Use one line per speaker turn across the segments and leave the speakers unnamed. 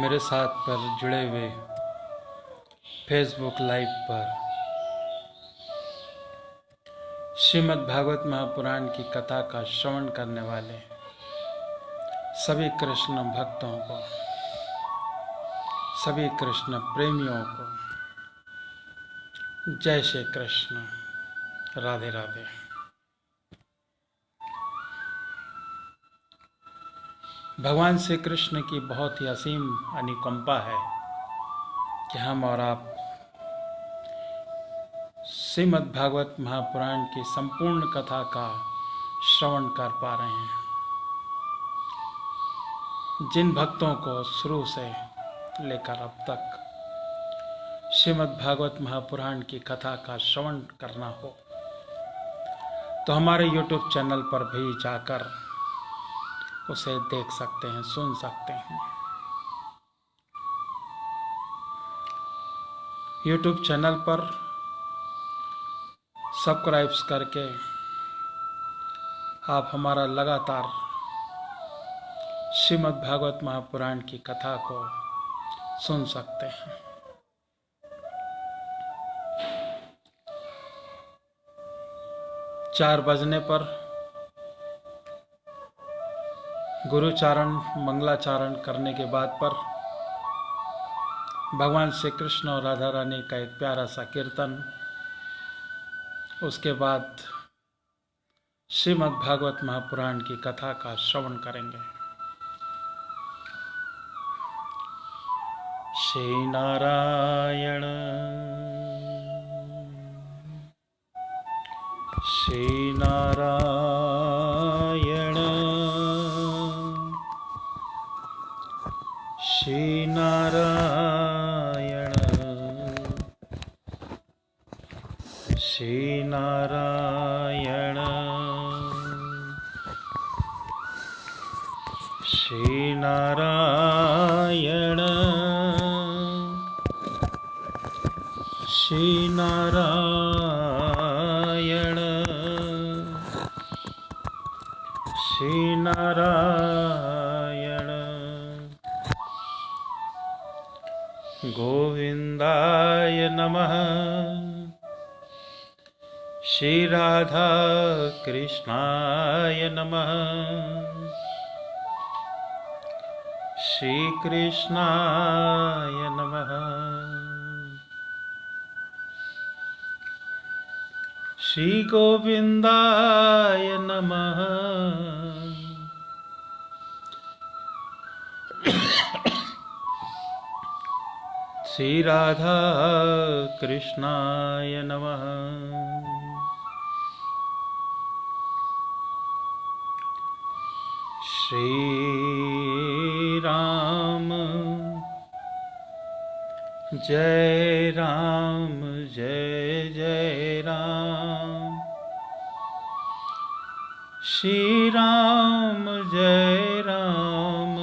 मेरे साथ पर जुड़े हुए फेसबुक लाइव पर श्रीमद् भागवत महापुराण की कथा का श्रवण करने वाले सभी कृष्ण भक्तों को, सभी कृष्ण प्रेमियों को जय श्री कृष्ण, राधे राधे। भगवान श्री कृष्ण की बहुत ही असीम अनुकंपा है कि हम और आप श्रीमद् भागवत महापुराण की संपूर्ण कथा का श्रवण कर पा रहे हैं। जिन भक्तों को शुरू से लेकर अब तक श्रीमद् भागवत महापुराण की कथा का श्रवण करना हो तो हमारे YouTube चैनल पर भी जाकर उसे देख सकते हैं, सुन सकते हैं। YouTube चैनल पर सब्सक्राइब करके आप हमारा लगातार श्रीमद् भागवत महापुराण की कथा को सुन सकते हैं। चार बजने पर गुरुचारण मंगलाचारण करने के बाद पर भगवान श्री कृष्ण और राधा रानी का एक प्यारा सा कीर्तन, उसके बाद श्रीमद् भागवत महापुराण की कथा का श्रवण करेंगे। श्री नारायण श्री नारायण श्री नारायण श्री नारायण श्री नारायण श्री नारायण श्री नारायण। गोविंदाय नमः। श्री राधा कृष्णाय नमः। श्री कृष्णाय नमः। श्री गोविंदाय नमः। श्री राधा कृष्णाय नमः। श्री राम जय राम जय जय राम। श्री राम जय राम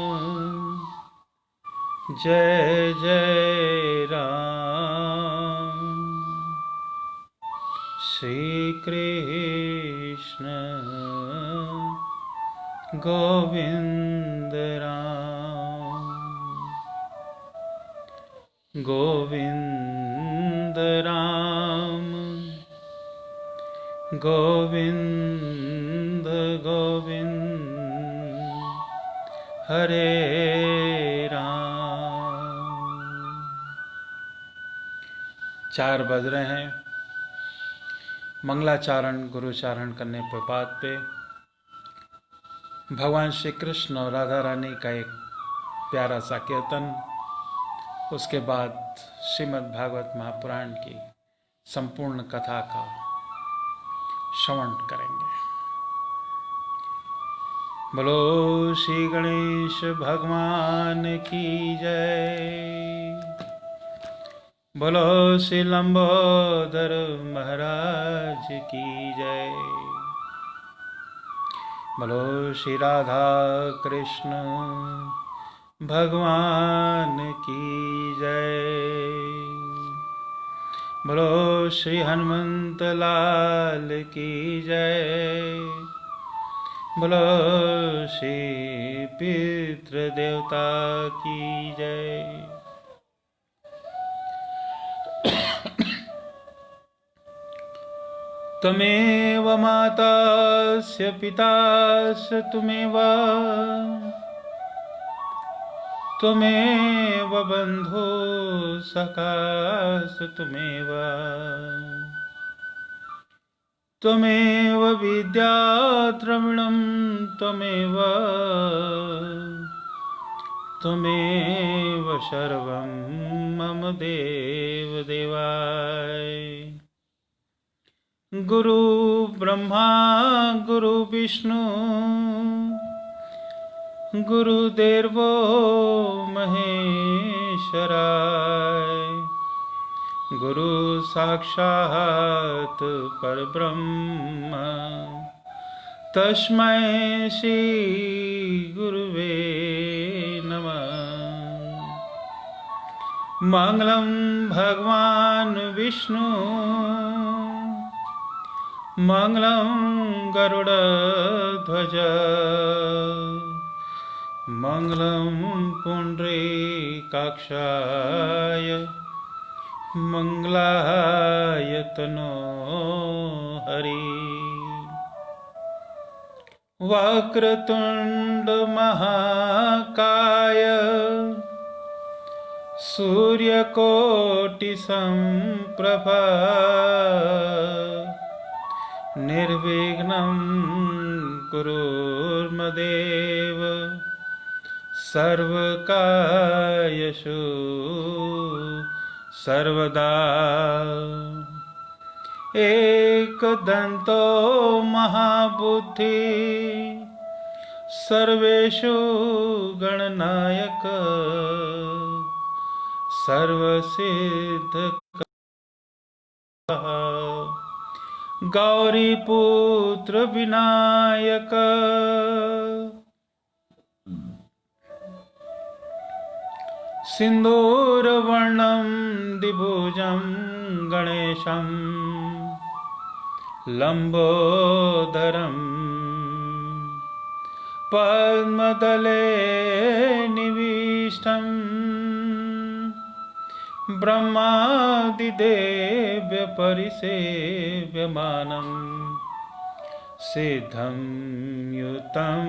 जय जय राम। श्री कृष्ण गोविंद राम गोविंद राम गोविंद गोविंद हरे राम। 4 बज रहे हैं। मंगलाचारण गुरुचारण करने के बाद पे भगवान श्री कृष्ण और राधा रानी का एक प्यारा सा कीर्तन, उसके बाद श्रीमद् भागवत महापुराण की संपूर्ण कथा का श्रवण करेंगे। बोलो श्री गणेश भगवान की जय। बोलो श्री लंबोदर महाराज की जय। बोलो श्री राधा कृष्ण भगवान की जय। बोलो श्री हनुमंत लाल की जय। बोलो श्री पितृदेवता की जय। त्वमेव मातास्य पितास्य त्वमेव बन्धो सखास्य त्वमेव विद्या द्रविणं त्वमेव सर्वं मम देवदेवाय। गुरु ब्रह्मा गुरु विष्णु गुरुदेवो महेश्वराय। गुरु साक्षात् परब्रह्म तस्मै श्री गुरुवे नमः। मंगलम भगवान विष्णु मंगलम गरुड़ध्वज मंगलम पुंडरीकाक्षाय मंगलाय तनो हरि। वक्रतुंड महाकाय सूर्यकोटि संप्रभा निर्विघ्नं कुरुर्मदेव सर्वकार्येषु सर्वदा। एकदन्तो महाबुद्धि सर्वेषु गणनायक सर्वसिद्धः गौरीपुत्र विनायक। सिन्दूरवर्णं द्विभुजं गणेशं लम्बोदरं पद्मदले निविष्टं ब्रह्मादिदेव्यपरिसेव्यमानं सिद्धं युतं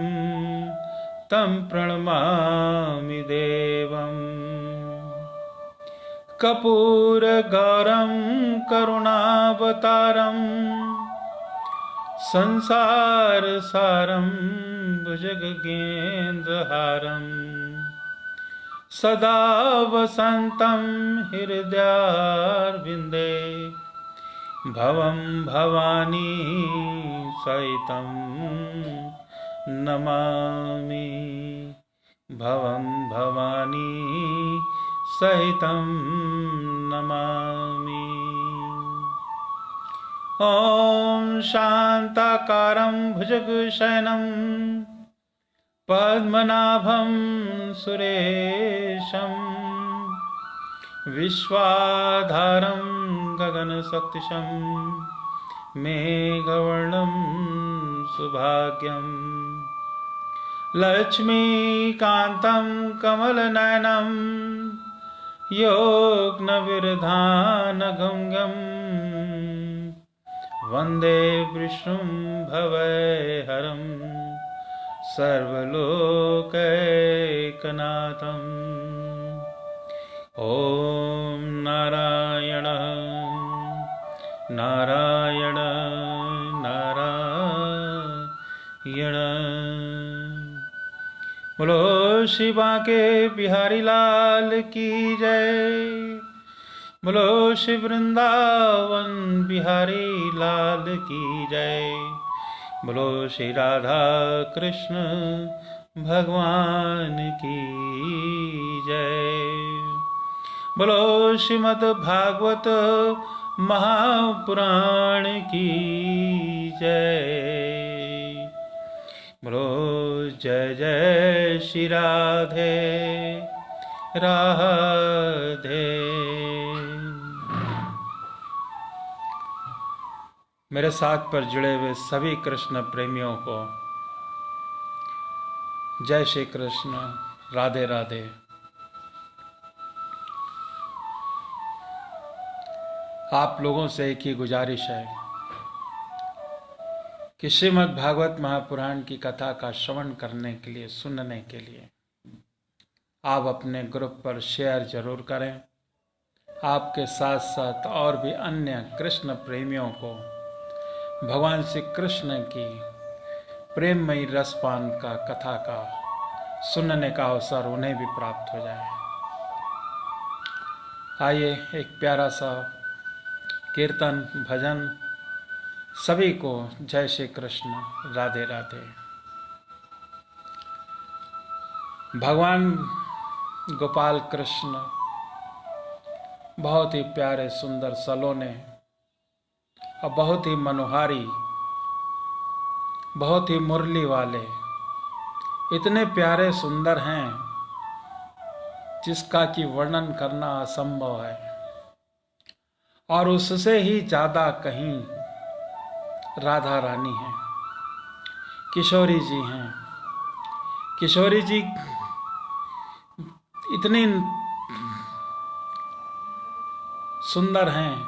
तं प्रणमामि देवम्। कर्पूरगौरं करुणावतारं संसारसारं भुजगेन्द्रहारं सदा वसन्तं हृदयारविन्दे भवं भवानी सहितं नमामि। भवं भवानी सहितं नमामि। ॐ शान्ताकारं भुजगशयनं पद्मनाभं सुरेशं विश्वाधारं गगनसदृशं मेघवर्णं शुभांगं लक्ष्मीकान्तं कमलनयनं योगनविरधानगम्यं वन्दे विष्णुं भवहरं सर्वलोकैकनाथम्। ॐ नारायण नारायण नारायण। बोलो शिवा के बिहारी लाल की जय। बोलो श्री वृंदावन बिहारी लाल की जय। बोलो श्री राधा कृष्ण भगवान की जय। बोलो श्रीमद् भागवत महापुराण की जय। बोलो जय जय श्री राधे राधे। मेरे साथ पर जुड़े हुए सभी कृष्ण प्रेमियों को जय श्री कृष्ण। राधे राधे। आप लोगों से एक ही गुजारिश है कि श्रीमद् भागवत महापुराण की कथा का श्रवण करने के लिए, सुनने के लिए आप अपने ग्रुप पर शेयर जरूर करें। आपके साथ साथ और भी अन्य कृष्ण प्रेमियों को भगवान श्री कृष्ण की प्रेममयी रसपान का कथा का सुनने का अवसर उन्हें भी प्राप्त हो जाए। आइए एक प्यारा सा कीर्तन भजन सभी को जय श्री कृष्ण, राधे राधे। भगवान गोपाल कृष्ण बहुत ही प्यारे सुंदर सलोने और बहुत ही मनोहारी, बहुत ही मुरली वाले, इतने प्यारे सुंदर हैं जिसका कि वर्णन करना असंभव है। और उससे ही ज्यादा कहीं राधा रानी हैं, किशोरी जी हैं। किशोरी जी इतनी सुंदर हैं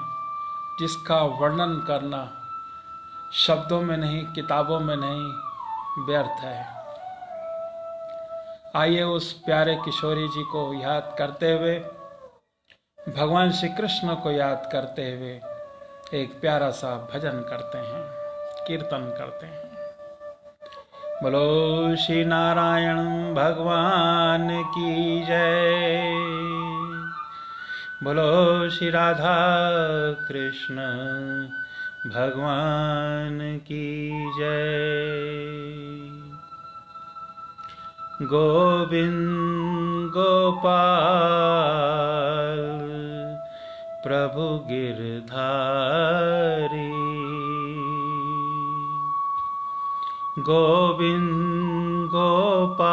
जिसका वर्णन करना शब्दों में नहीं, किताबों में नहीं, व्यर्थ है। आइए उस प्यारे किशोरी जी को याद करते हुए, भगवान श्री कृष्ण को याद करते हुए एक प्यारा सा भजन करते हैं, कीर्तन करते हैं। बोलो श्री नारायण भगवान की जय। बोलो श्री राधा कृष्ण भगवान की जय। गोविंद गोपाल प्रभु गिरधारी, गोविंद गोपाल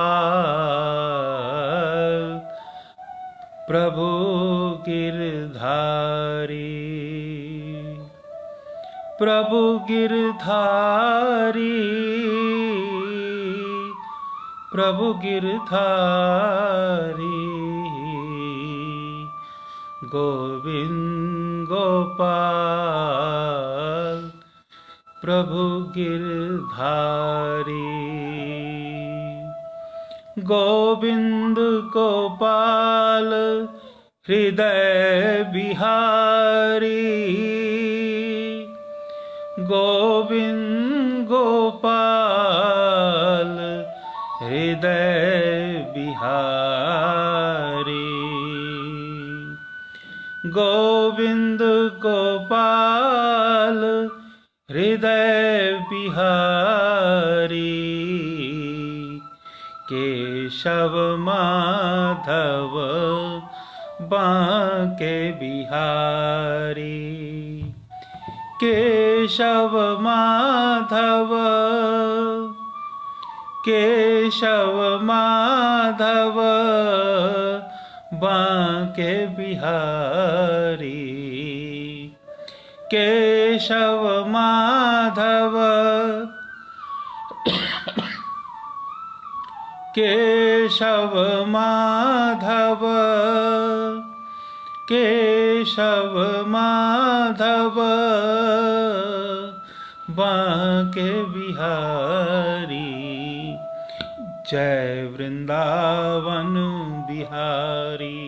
प्रभु गिरधारी, प्रभु गिरधारी, प्रभु गिरधारी, गोविंद गोपाल प्रभु गिरधारी, गोविंद गोपाल हृदय बिहारी, गोविंद गोपाल हृदय बिहारी, गोविंद गोपाल हृदय बिहारी, केशव माधव बांके बिहारी, केशव माधव, केशव माधव बांके बिहारी, केशव माधव, केशव माधव, केशव माधव बांके बिहारी, जय वृंदावन बिहारी,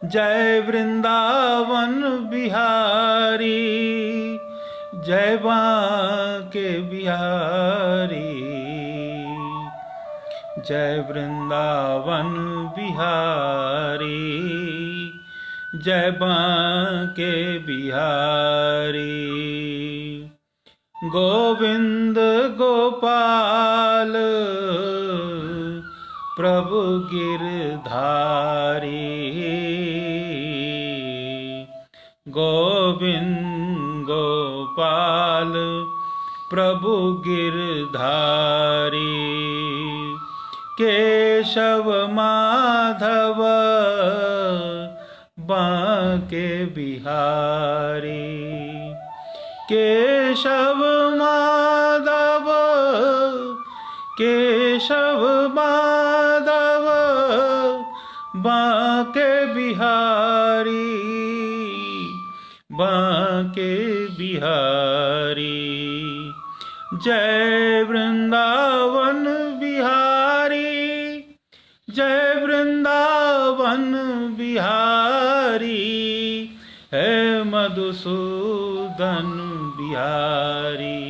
जय वृंदावन बिहारी, जय बांके बिहारी, जय वृंदावन बिहारी, जय बांके बिहारी, गोविंद गोपाल प्रभु गिरधारी, गोविंद गोपाल प्रभु गिरधारी, केशव माधव बांके बिहारी, केशव माधव, केशव बांके बिहारी। जय वृंदावन बिहारी, जय वृंदावन बिहारी, है मधुसूदन बिहारी।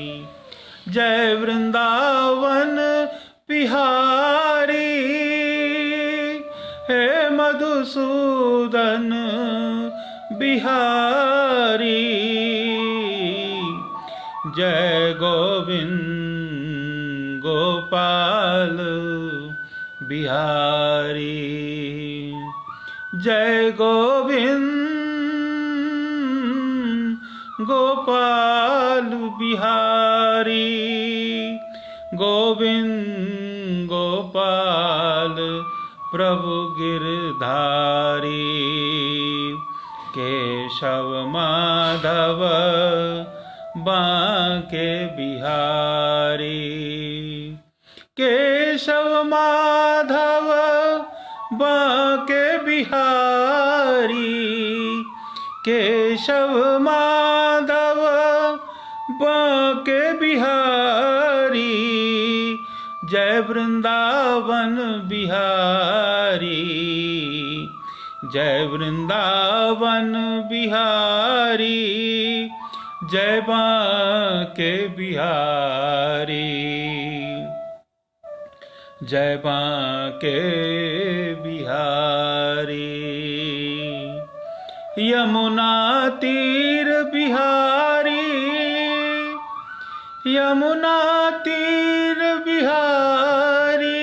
जय वृंदावन बिहारी, हे मधुसूदन बिहारी। जय गोविंद गोपाल बिहारी, जय गोविंद गोपाल बिहारी। गोविंद गोपाल प्रभु गिरधारी, केशव माधव बांके बिहारी। केशव माधव बांके बिहारी, केशव माधव बांके बिहारी। जय वृंदावन बिहारी, जय वृंदावन बिहारी, जय बांके बिहारी, जय बांके बिहारी। यमुना तीर बिहारी, यमुना तीर बिहारी,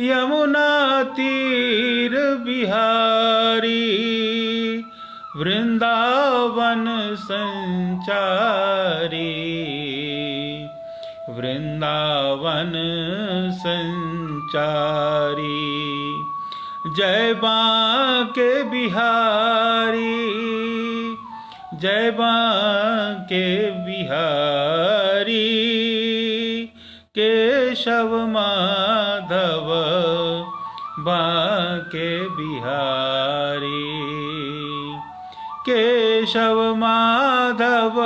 यमुना तीर बिहारी। वृंदावन संचारी, वृंदावन संचारी। जय बांके बिहारी, जय बांके बिहारी। केशव माधव बांके बिहारी, केशव माधव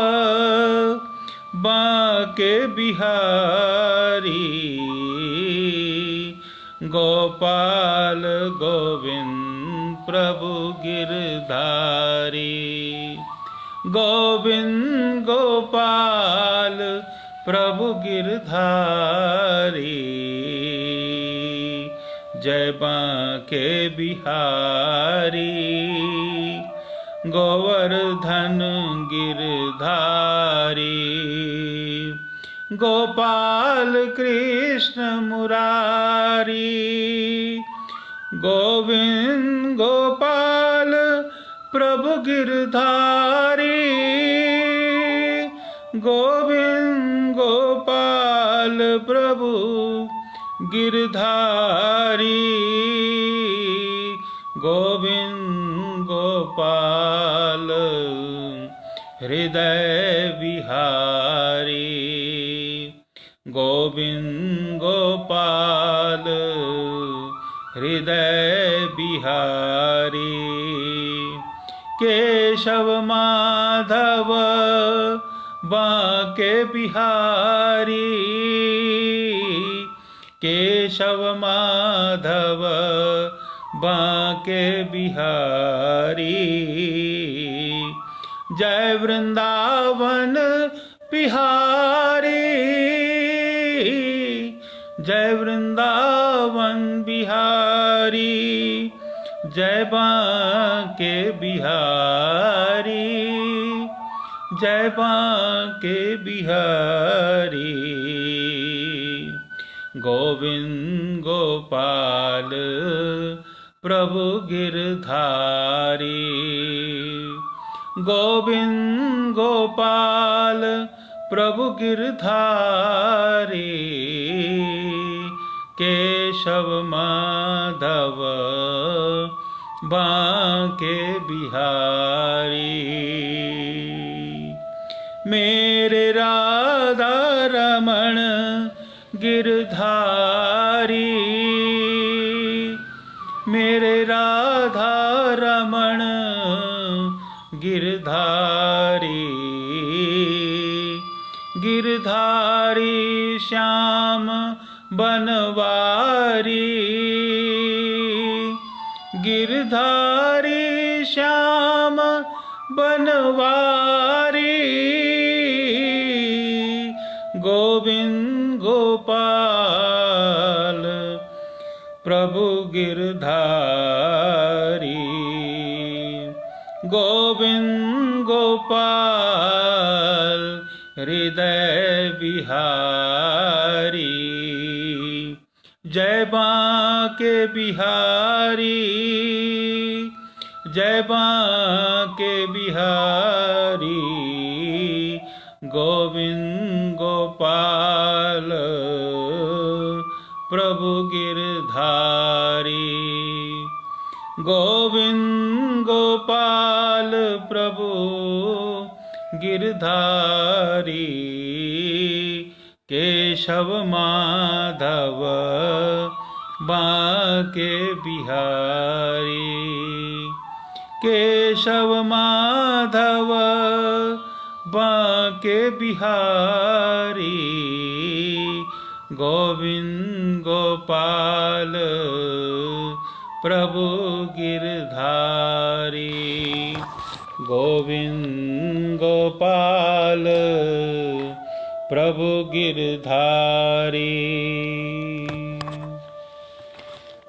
बांके बिहारी। गोपाल गोविंद प्रभु गिरधारी, गोविंद गोपाल प्रभु गिरधारी। जय बांके बिहारी, गोवर्धन गिरधारी। गोपाल कृष्ण मुरारी, गोविंद गोपाल प्रभु गिरधारी। गोविंद गोपाल प्रभु गिरधारी। गोविंद गोपाल हृदय विहारी। गोविंद गोपाल हृदय बिहारी। केशव माधव बांके बिहारी, केशव माधव बांके बिहारी। जय वृंदावन बिहारी, जय वृंदावन बिहारी। जय बांके बिहारी, जय बांके बिहारी। गोविंद गोपाल प्रभु गिरधारी। गोविंद गोपाल प्रभु गिरधारी। केशव माधव बांके बिहारी। मेरे राधा रमण गिरधारी, मेरे राधा रमण गिरधारी। गिरधारी श्याम बनवारी, गिरधारी श्याम बनवारी, गोविंद गोपाल प्रभु गिरधारी, गोविंद गोपाल हृदय बिहारी, जय बांके बिहारी, जय बांके बिहारी, गोविंद गोपाल प्रभु गिरधारी, गोविंद गोपाल प्रभु गिरधारी, केशव माधव बांके बिहारी, केशव माधव बांके बिहारी, गोविंद गोपाल प्रभु गिरधारी, गोविंद गोपाल प्रभु गिरधारी।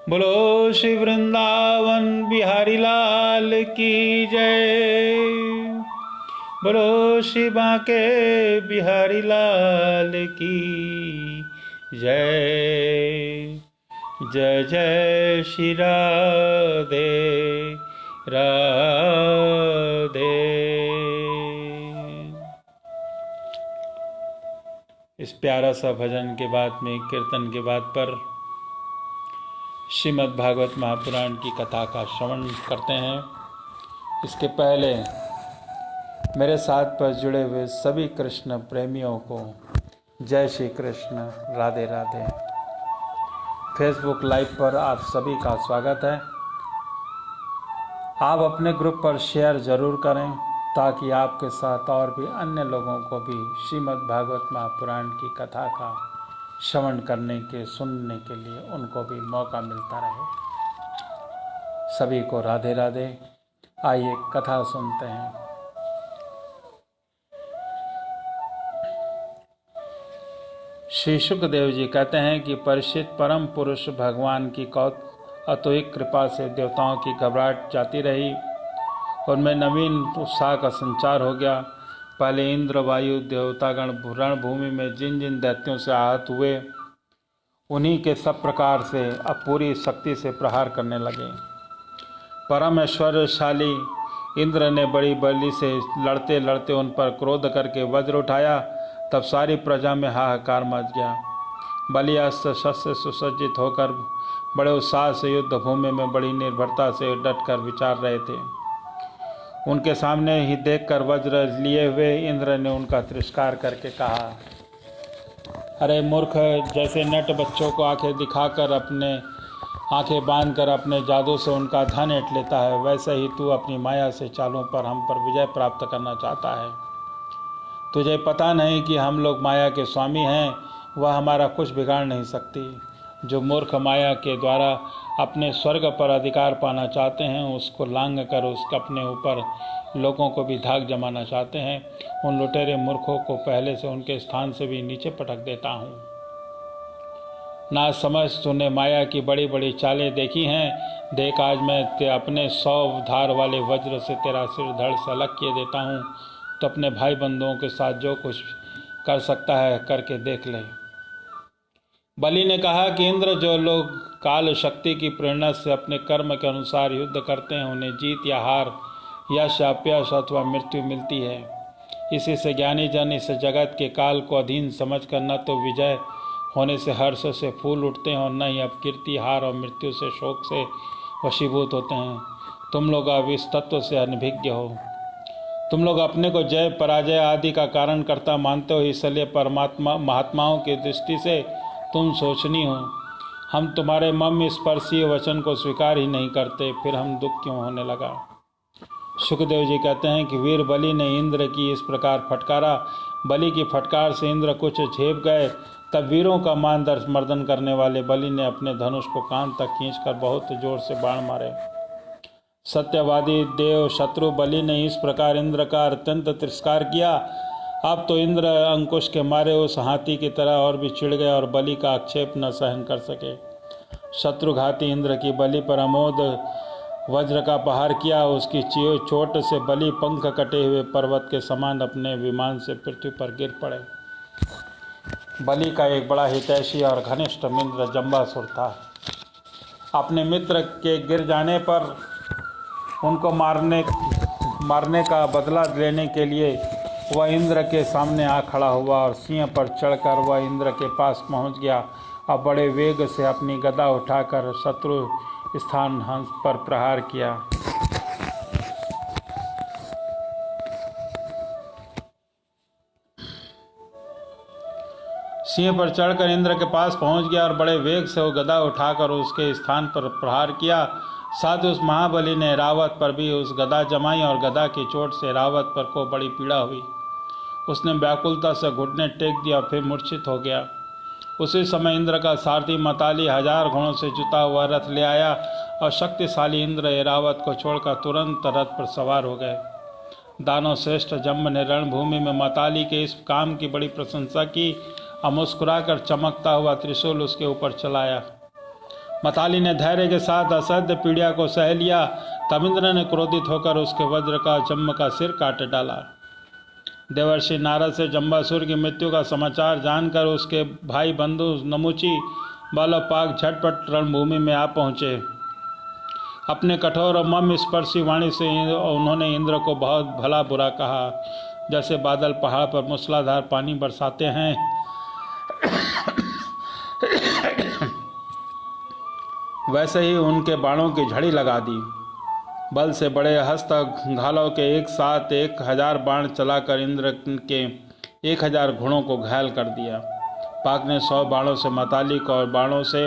बोलो श्री वृंदावन बिहारी लाल की जय, बोलो श्री बांके बिहारी लाल की जय, जय जय श्री राधे राधे। इस प्यारा सा भजन के बाद में कीर्तन के बाद पर श्रीमद् भागवत महापुराण की कथा का श्रवण करते हैं। इसके पहले मेरे साथ पर जुड़े हुए सभी कृष्ण प्रेमियों को जय श्री कृष्ण, राधे राधे। फेसबुक लाइव पर आप सभी का स्वागत है। आप अपने ग्रुप पर शेयर ज़रूर करें ताकि आपके साथ और भी अन्य लोगों को भी श्रीमद् भागवत महापुराण की कथा का श्रवण करने के, सुनने के लिए उनको भी मौका मिलता रहे। सभी को राधे राधे। आइए कथा सुनते हैं। श्री सुखदेव जी कहते हैं कि परीक्षित, परम पुरुष भगवान की अतोहिक कृपा से देवताओं की घबराहट जाती रही, उनमें नवीन उत्साह का संचार हो गया। पहले इंद्र, वायु, देवतागण रणभूमि में जिन जिन दैत्यों से आहत हुए, उन्हीं के सब प्रकार से अब पूरी शक्ति से प्रहार करने लगे। परम ऐश्वर्यशाली इंद्र ने बड़ी बलि से लड़ते लड़ते उन पर क्रोध करके वज्र उठाया। तब सारी प्रजा में हाहाकार मच गया। बलि अस्त्र शस्त्र सुसज्जित होकर बड़े उत्साह से युद्ध भूमि में बड़ी निर्भरता से डटकर विचार रहे थे। उनके सामने ही देखकर वज्र लिए हुए इंद्र ने उनका तिरस्कार करके कहा, अरे मूर्ख, जैसे नट बच्चों को आंखें दिखाकर आंखें बांधकर अपने जादू से उनका धन ऐंठ लेता है, वैसे ही तू अपनी माया से चालों पर हम पर विजय प्राप्त करना चाहता है। तुझे पता नहीं कि हम लोग माया के स्वामी हैं, वह हमारा कुछ बिगाड़ नहीं सकती। जो मूर्ख माया के द्वारा अपने स्वर्ग पर अधिकार पाना चाहते हैं, उसको लांघ कर उसके अपने ऊपर लोगों को भी धाक जमाना चाहते हैं, उन लुटेरे मूर्खों को पहले से उनके स्थान से भी नीचे पटक देता हूँ। ना समझ, तूने माया की बड़ी बड़ी चालें देखी हैं। देख, आज मैं अपने 100 धार वाले वज्र से तेरा सिर धड़ से अलग किए देता हूँ, तो अपने भाई बंधुओं के साथ जो कुछ कर सकता है करके देख ले। बलि ने कहा कि इंद्र, जो लोग काल शक्ति की प्रेरणा से अपने कर्म के अनुसार युद्ध करते हैं, उन्हें जीत या हार, यश या अपयश अथवा मृत्यु मिलती है। इसी से ज्ञानी जन इस जगत के काल को अधीन समझ कर न तो विजय होने से हर्ष से फूल उठते हैं और न ही अपकीर्ति, हार और मृत्यु से शोक से वशीभूत होते हैं। तुम लोग अब इस तत्व से अनभिज्ञ हो। तुम लोग अपने को जय पराजय आदि का कारण कर्ता मानते हो, इसलिए परमात्मा महात्माओं की दृष्टि से तुम शोचनीय हो। हम तुम्हारे मम स्पर्शीय वचन को स्वीकार ही नहीं करते, फिर हम दुख क्यों होने लगा। सुखदेव जी कहते हैं कि वीर बलि ने इंद्र की इस प्रकार फटकारा। बलि की फटकार से इंद्र कुछ झेप गए। तब वीरों का मान मर्दन करने वाले बलि ने अपने धनुष को कान तक खींचकर बहुत जोर से बाण मारे। सत्यवादी देव शत्रु बलि ने इस प्रकार इंद्र का अत्यंत तिरस्कार किया। अब तो इंद्र अंकुश के मारे उस हाथी की तरह और भी चिढ़ गए और बलि का आक्षेप न सहन कर सके। शत्रुघाती इंद्र की बलि पर अमोद वज्र का प्रहार किया। उसकी चोट से बलि पंख कटे हुए पर्वत के समान अपने विमान से पृथ्वी पर गिर पड़े। बलि का एक बड़ा हितैषी और घनिष्ठ मित्र जम्बासुर था। अपने मित्र के गिर जाने पर उनको मारने का बदला लेने के लिए वह इंद्र के सामने आ खड़ा हुआ और सिंह पर चढ़कर वह इंद्र के पास पहुंच गया और बड़े वेग से अपनी गदा उठाकर शत्रु स्थान हंस पर प्रहार किया। सिंह पर चढ़कर इंद्र के पास पहुंच गया और बड़े वेग से वो गदा उठाकर उसके स्थान पर प्रहार किया। साथ उस महाबली ने रावत पर भी उस गदा जमाई और गदा की चोट से रावत पर को बड़ी पीड़ा हुई। उसने व्याकुलता से घुटने टेक दिया और फिर मूर्छित हो गया। उसी समय इंद्र का सारथी मताली 1000 घोड़ों से जुता हुआ रथ ले आया और शक्तिशाली इंद्र एरावत को छोड़कर तुरंत रथ पर सवार हो गए। दानव श्रेष्ठ जम्ब ने रणभूमि में मताली के इस काम की बड़ी प्रशंसा की और मुस्कुराकर चमकता हुआ त्रिशूल उसके ऊपर चलाया। मताली ने धैर्य के साथ असह्य पीड़ा को सह लिया। तब इंद्र ने क्रोधित होकर उसके वज्र का जम्ब का सिर काट डाला। देवर्षि नारद से जम्बासुर की मृत्यु का समाचार जानकर उसके भाई बंधु नमुची बालोपाग झटपट रणभूमि में आ पहुंचे। अपने कठोर और मम स्पर्शी वाणी से उन्होंने इंद्र को बहुत भला बुरा कहा। जैसे बादल पहाड़ पर मूसलाधार पानी बरसाते हैं, वैसे ही उनके बाणों की झड़ी लगा दी। बल से बड़े हस्त घालों के एक साथ 1000 बाण चलाकर इंद्र के 1000 घोड़ों को घायल कर दिया। पाक ने 100 बाणों से मताली को और बाणों से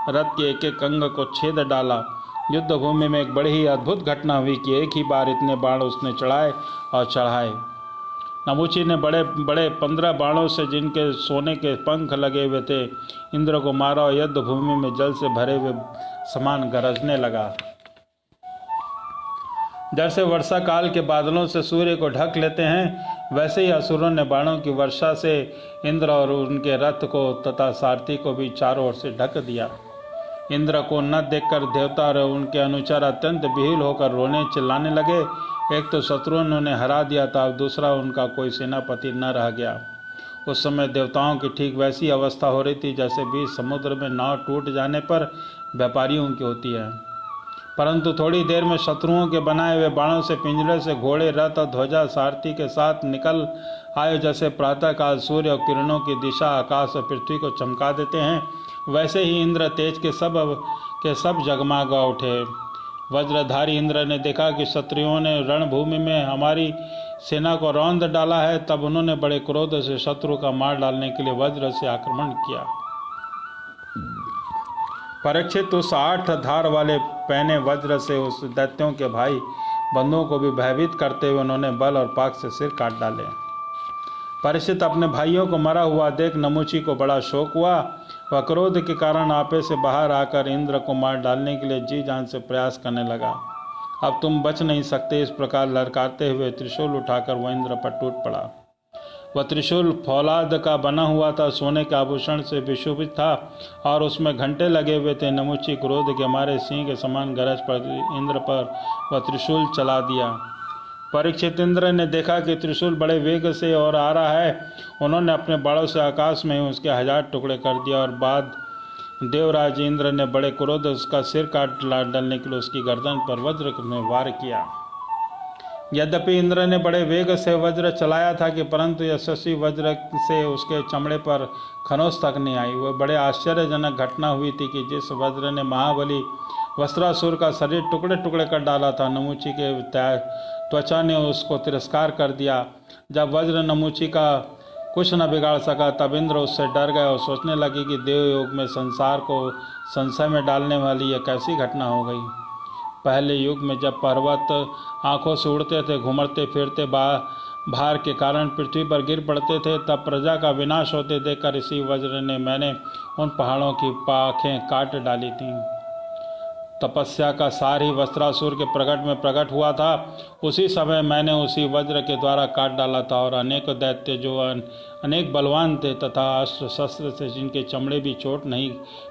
रथ के एक एक अंग को छेद डाला। युद्ध भूमि में एक बड़ी ही अद्भुत घटना हुई कि एक ही बार इतने बाण उसने चढ़ाए और चढ़ाए। नमुची ने बड़े बड़े 15 बाणों से, जिनके सोने के पंख लगे हुए थे, इंद्र को मारा और युद्ध भूमि में जल से भरे हुए समान गरजने लगा। जैसे वर्षा काल के बादलों से सूर्य को ढक लेते हैं, वैसे ही असुरों ने बाणों की वर्षा से इंद्र और उनके रथ को तथा सारथी को भी चारों ओर से ढक दिया। इंद्र को न देखकर देवता और उनके अनुचर अत्यंत विहील होकर रोने चिल्लाने लगे। एक तो शत्रुओं ने उन्हें हरा दिया था, दूसरा उनका कोई सेनापति न रह गया। उस समय देवताओं की ठीक वैसी अवस्था हो रही थी जैसे बीच समुद्र में नाव टूट जाने पर व्यापारियों की होती है। परंतु थोड़ी देर में शत्रुओं के बनाए हुए बाणों से पिंजरे से घोड़े, रथ और ध्वजा सारथी के साथ निकल आए। जैसे प्रातःकाल सूर्य और किरणों की दिशा आकाश और पृथ्वी को चमका देते हैं, वैसे ही इंद्र तेज के सब जगमगा उठे। वज्रधारी इंद्र ने देखा कि शत्रुओं ने रणभूमि में हमारी सेना को रौंद डाला है। तब उन्होंने बड़े क्रोध से शत्रु का मार डालने के लिए वज्र से आक्रमण किया। परीक्षित उस 8 धार वाले पहने वज्र से उस दैत्यों के भाई बंधुओं को भी भयभीत करते हुए उन्होंने बल और पाक से सिर काट डाले। परीक्षित अपने भाइयों को मरा हुआ देख नमुची को बड़ा शोक हुआ। वह क्रोध के कारण आपे से बाहर आकर इंद्र को मार डालने के लिए जी जान से प्रयास करने लगा। अब तुम बच नहीं सकते, इस प्रकार ललकारते हुए त्रिशूल उठाकर वह इंद्र पर टूट पड़ा। वह त्रिशूल फौलाद का बना हुआ था, सोने के आभूषण से विशोभित था और उसमें घंटे लगे हुए थे। नमुची क्रोध के मारे सिंह के समान गरज पर इंद्र पर वह त्रिशूल चला दिया। परीक्षित इंद्र ने देखा कि त्रिशूल बड़े वेग से और आ रहा है। उन्होंने अपने बाणों से आकाश में उसके 1000 टुकड़े कर दिया और बाद देवराज इंद्र ने बड़े क्रोध उसका सिर काट डालने के लिए उसकी गर्दन पर वज्र ने वार किया। यद्यपि इंद्र ने बड़े वेग से वज्र चलाया था कि परंतु यशस्वी वज्र से उसके चमड़े पर खनोस तक नहीं आई। वह बड़े आश्चर्यजनक घटना हुई थी कि जिस वज्र ने महाबली वस्त्रासुर का शरीर टुकड़े टुकड़े कर डाला था, नमुची के त्वचा ने उसको तिरस्कार कर दिया। जब वज्र नमुची का कुछ न बिगाड़ सका, तब इंद्र उससे डर गए और सोचने लगे कि देवयोग में संसार को संशय में डालने वाली यह कैसी घटना हो गई। पहले युग में जब पर्वत आंखों से उड़ते थे, घुमड़ते फिरते भार के कारण पृथ्वी पर गिर पड़ते थे, तब प्रजा का विनाश होते देखकर इसी वज्र ने मैंने उन पहाड़ों की पाखें काट डाली थीं। तपस्या का सार ही वस्त्रासुर के प्रकट में प्रकट हुआ था। उसी समय मैंने उसी वज्र के द्वारा काट डाला था, और अनेक दैत्य जो अनेक बलवान थे तथा अस्त्र शस्त्र से जिनके चमड़े भी चोट नहीं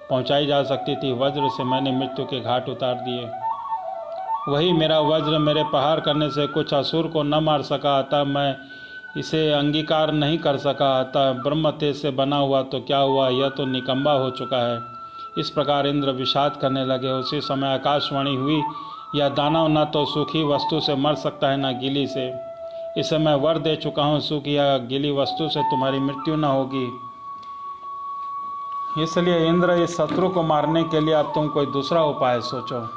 पहुंचाई जा सकती थी, वज्र से मैंने मृत्यु के घाट उतार दिए। वही मेरा वज्र मेरे प्रहार करने से कुछ असुर को न मार सका, अतः मैं इसे अंगीकार नहीं कर सका। अतः ब्रह्म तेज से बना हुआ तो क्या हुआ, यह तो निकम्बा हो चुका है। इस प्रकार इंद्र विषाद करने लगे। उसी समय आकाशवाणी हुई, यह दानव न तो सूखी वस्तु से मर सकता है न गीली से। इसे मैं वर दे चुका हूँ, सूखी या गीली वस्तु से तुम्हारी मृत्यु न होगी। इसलिए इंद्र, इस शत्रु को मारने के लिए अब तुम कोई दूसरा उपाय सोचो।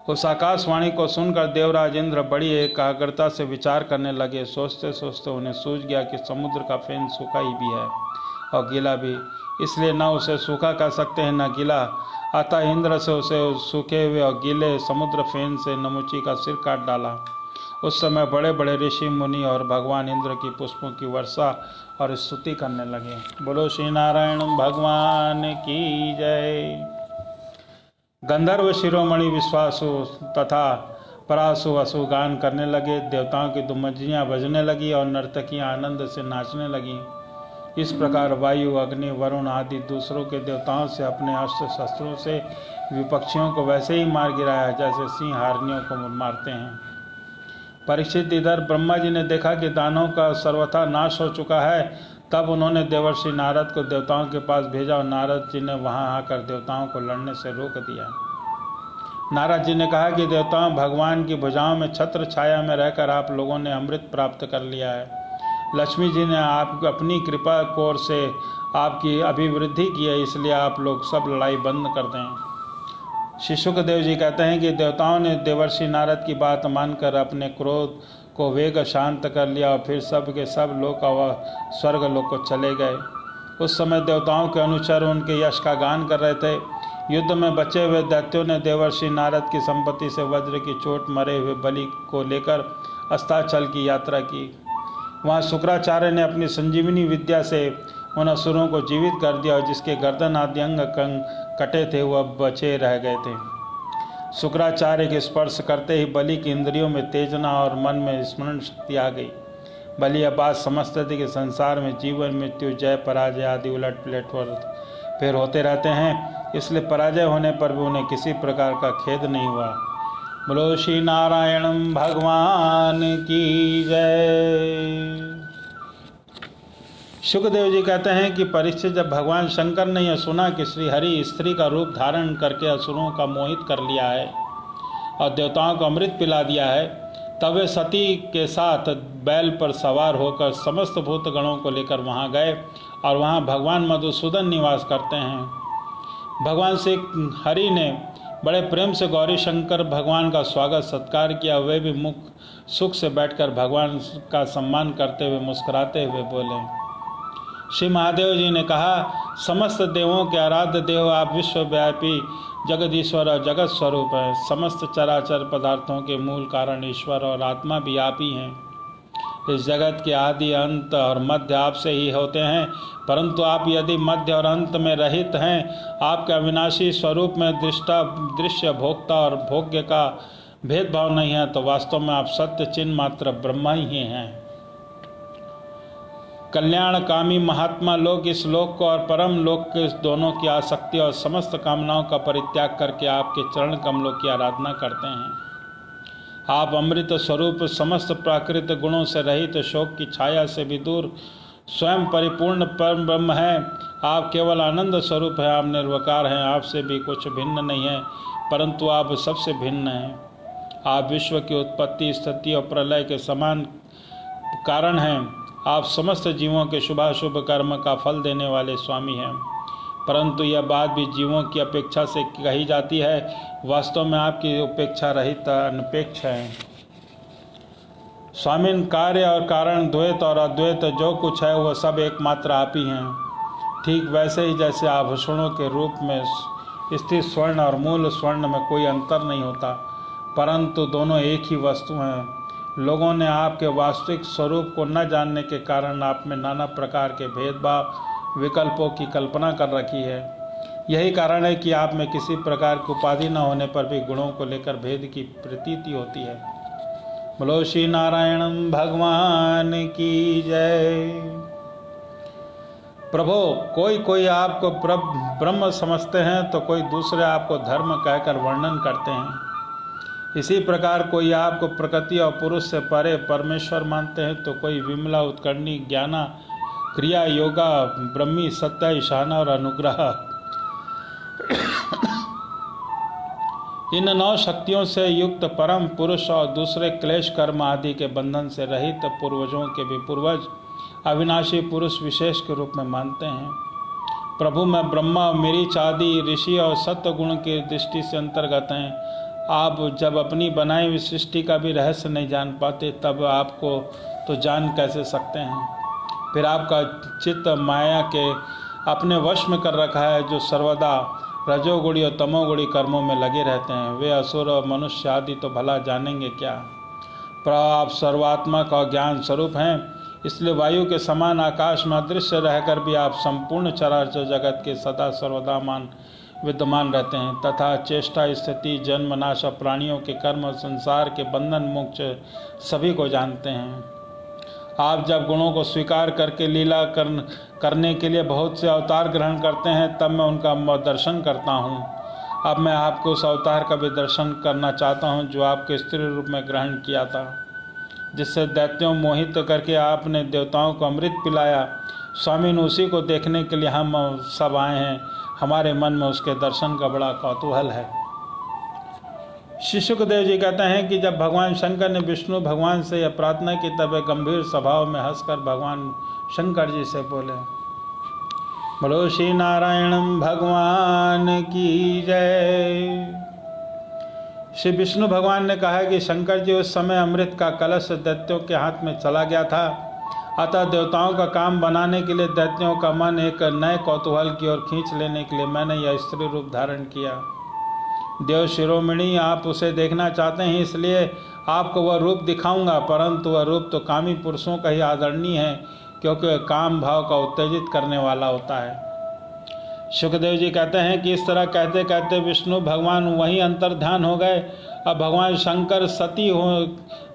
उस आकाशवाणी को सुनकर देवराज इंद्र बड़ी एकाग्रता से विचार करने लगे। सोचते सोचते उन्हें सूझ गया कि समुद्र का फेन सूखा ही भी है और गीला भी, इसलिए न उसे सूखा कह सकते हैं न गीला। अतः इंद्र से उसे सूखे हुए और गीले समुद्र फेन से नमुची का सिर काट डाला। उस समय बड़े बड़े ऋषि मुनि और भगवान इंद्र की पुष्पों की वर्षा और स्तुति करने लगे। बोलो श्री नारायण भगवान की जय। गंधर्व शिरोमणि विश्वासु तथा परासु असु गान करने लगे। देवताओं की दुमज्जियाँ बजने लगी और नर्तकियाँ आनंद से नाचने लगीं। इस प्रकार वायु, अग्नि, वरुण आदि दूसरों के देवताओं से अपने अस्त्र शस्त्रों से विपक्षियों को वैसे ही मार गिराया जैसे सिंह हारनियों को मारते हैं। परीक्षित, इधर ब्रह्मा जी ने देखा कि दानवों का सर्वथा नाश हो चुका है। तब उन्होंने देवर्षि नारद को देवताओं के पास भेजा और नारद जी ने वहां आकर देवताओं को लड़ने से रोक दिया। नारद जी ने कहा कि देवताओं, भगवान की भुजाओं में छत्र छाया में रहकर आप लोगों ने अमृत प्राप्त कर लिया है। लक्ष्मी जी ने आप अपनी कृपा कोर से आपकी अभिवृद्धि की है, इसलिए आप लोग सब लड़ाई बंद कर दें। श्री शुकदेव जी कहते हैं कि देवताओं ने देवर्षि नारद की बात मानकर अपने क्रोध को वेग शांत कर लिया और फिर सब के सब लोक व स्वर्ग लोक को चले गए। उस समय देवताओं के अनुचर उनके यश का गान कर रहे थे। युद्ध में बचे हुए दैत्यों ने देवर्षि नारद की संपत्ति से वज्र की चोट मरे हुए बलि को लेकर अस्ताचल की यात्रा की। वहाँ शुक्राचार्य ने अपनी संजीवनी विद्या से उन असुरों को जीवित कर दिया और जिसके गर्दन आदि अंग कटे थे वह बचे रह गए थे। शुक्राचार्य के स्पर्श करते ही बलि की इंद्रियों में तेजना और मन में स्मरण शक्ति आ गई। बलि यह बात समझते थे कि संसार में जीवन, मृत्यु, जय, पराजय आदि उलट पलट फिर होते रहते हैं, इसलिए पराजय होने पर भी उन्हें किसी प्रकार का खेद नहीं हुआ। बोलो श्री नारायण भगवान की जय। शुकदेव जी कहते हैं कि परीक्षित, जब भगवान शंकर ने यह सुना कि श्री हरि स्त्री का रूप धारण करके असुरों का मोहित कर लिया है और देवताओं को अमृत पिला दिया है, तब वे सती के साथ बैल पर सवार होकर समस्त भूत गणों को लेकर वहां गए और वहां भगवान मधुसूदन निवास करते हैं। भगवान से हरि ने बड़े प्रेम से गौरी शंकर भगवान का स्वागत सत्कार किया। वे भी मुख सुख से बैठकर भगवान का सम्मान करते हुए मुस्कुराते हुए बोले। श्री महादेव जी ने कहा, समस्त देवों के आराध्य देव आप विश्वव्यापी जगदीश्वर और जगत स्वरूप हैं। समस्त चराचर पदार्थों के मूल कारण ईश्वर और आत्मा भी आप ही हैं। इस जगत के आदि, अंत और मध्य आपसे ही होते हैं, परंतु आप यदि मध्य और अंत में रहित हैं, आपके अविनाशी स्वरूप में दृश्य, भोक्ता और भोग्य का भेदभाव नहीं है, तो वास्तव में आप सत्य चिन्ह मात्र ब्रह्मा ही हैं। कल्याणकामी महात्मा लोग इस लोक को और परम लोक के दोनों की आसक्ति और समस्त कामनाओं का परित्याग करके आपके चरण कमलों की आराधना करते हैं। आप अमृत स्वरूप, समस्त प्राकृत गुणों से रहित, शोक की छाया से भी दूर, स्वयं परिपूर्ण परम ब्रह्म हैं। आप केवल आनंद स्वरूप हैं, आप निर्विकार हैं, आपसे भी कुछ भिन्न नहीं है, परंतु आप सबसे भिन्न हैं। आप विश्व की उत्पत्ति, स्थिति और प्रलय के समान कारण हैं। आप समस्त जीवों के शुभाशुभ कर्म का फल देने वाले स्वामी हैं, परंतु यह बात भी जीवों की अपेक्षा से कही जाती है। वास्तव में आपकी उपेक्षा रहित अनपेक्ष है। स्वामी, कार्य और कारण, द्वैत और अद्वैत जो कुछ है वह सब एकमात्र आप ही हैं। ठीक वैसे ही जैसे आभूषणों के रूप में स्थित स्वर्ण और मूल स्वर्ण में कोई अंतर नहीं होता, परंतु दोनों एक ही वस्तु हैं। लोगों ने आपके वास्तविक स्वरूप को न जानने के कारण आप में नाना प्रकार के भेदभाव विकल्पों की कल्पना कर रखी है। यही कारण है कि आप में किसी प्रकार की उपाधि न होने पर भी गुणों को लेकर भेद की प्रतीति होती है। बोलो श्री नारायण भगवान की जय। प्रभो, कोई आपको ब्रह्म समझते हैं तो कोई दूसरे आपको धर्म कहकर वर्णन करते हैं। इसी प्रकार कोई आपको प्रकृति और पुरुष से परे परमेश्वर मानते हैं तो कोई विमला उत्कर्णी ज्ञाना क्रिया योगा ब्रह्मी सत्य ईशाना और अनुग्रह इन 9 शक्तियों से युक्त परम पुरुष और दूसरे क्लेश कर्म आदि के बंधन से रहित पूर्वजों के भी पूर्वज अविनाशी पुरुष विशेष के रूप में मानते हैं। प्रभु में ब्रह्मा मरीच आदि ऋषि और सत्य गुण की दृष्टि से अंतर्गत हैं। आप जब अपनी बनाई हुई सृष्टि का भी रहस्य नहीं जान पाते तब आपको तो जान कैसे सकते हैं। फिर आपका चित्त माया के अपने वश में कर रखा है, जो सर्वदा रजोगुणी और तमोगुणी कर्मों में लगे रहते हैं। वे असुर और मनुष्य आदि तो भला जानेंगे क्या। पर आप सर्वात्मक और ज्ञान स्वरूप हैं, इसलिए वायु के समान आकाश में अदृश्य रहकर भी आप संपूर्ण चराचर जगत के सदा सर्वदा विद्यमान रहते हैं तथा चेष्टा स्थिति जन्म नाश और प्राणियों के कर्म और संसार के बंधन मोक्ष सभी को जानते हैं। आप जब गुणों को स्वीकार करके लीला करने के लिए बहुत से अवतार ग्रहण करते हैं तब मैं उनका दर्शन करता हूँ। अब मैं आपको उस अवतार का भी दर्शन करना चाहता हूँ जो आपके स्त्री रूप में ग्रहण किया था, जिससे दैत्यों मोहित करके आपने देवताओं को अमृत पिलाया। स्वामी ने उसी को देखने के लिए हम सब आए हैं। हमारे मन में उसके दर्शन का बड़ा कौतूहल है। श्री सुखदेव जी कहते हैं कि जब भगवान शंकर ने विष्णु भगवान से यह प्रार्थना की तब वे गंभीर स्वभाव में हंसकर भगवान शंकर जी से बोले, बोलो श्री नारायण भगवान की जय। श्री विष्णु भगवान ने कहा कि शंकर जी, उस समय अमृत का कलश दैत्यों के हाथ में चला गया था, अतः देवताओं का काम बनाने के लिए दैत्यों का मन एक नए कौतूहल की ओर खींच लेने के लिए मैंने यह स्त्री रूप धारण किया। देव शिरोमणि, आप उसे देखना चाहते हैं इसलिए आपको वह रूप दिखाऊंगा, परंतु वह रूप तो कामी पुरुषों का ही आदरणीय है, क्योंकि काम भाव का उत्तेजित करने वाला होता है। सुखदेव जी कहते हैं कि इस तरह कहते कहते विष्णु भगवान वहीं अंतर्ध्यान हो गए। अब भगवान शंकर सती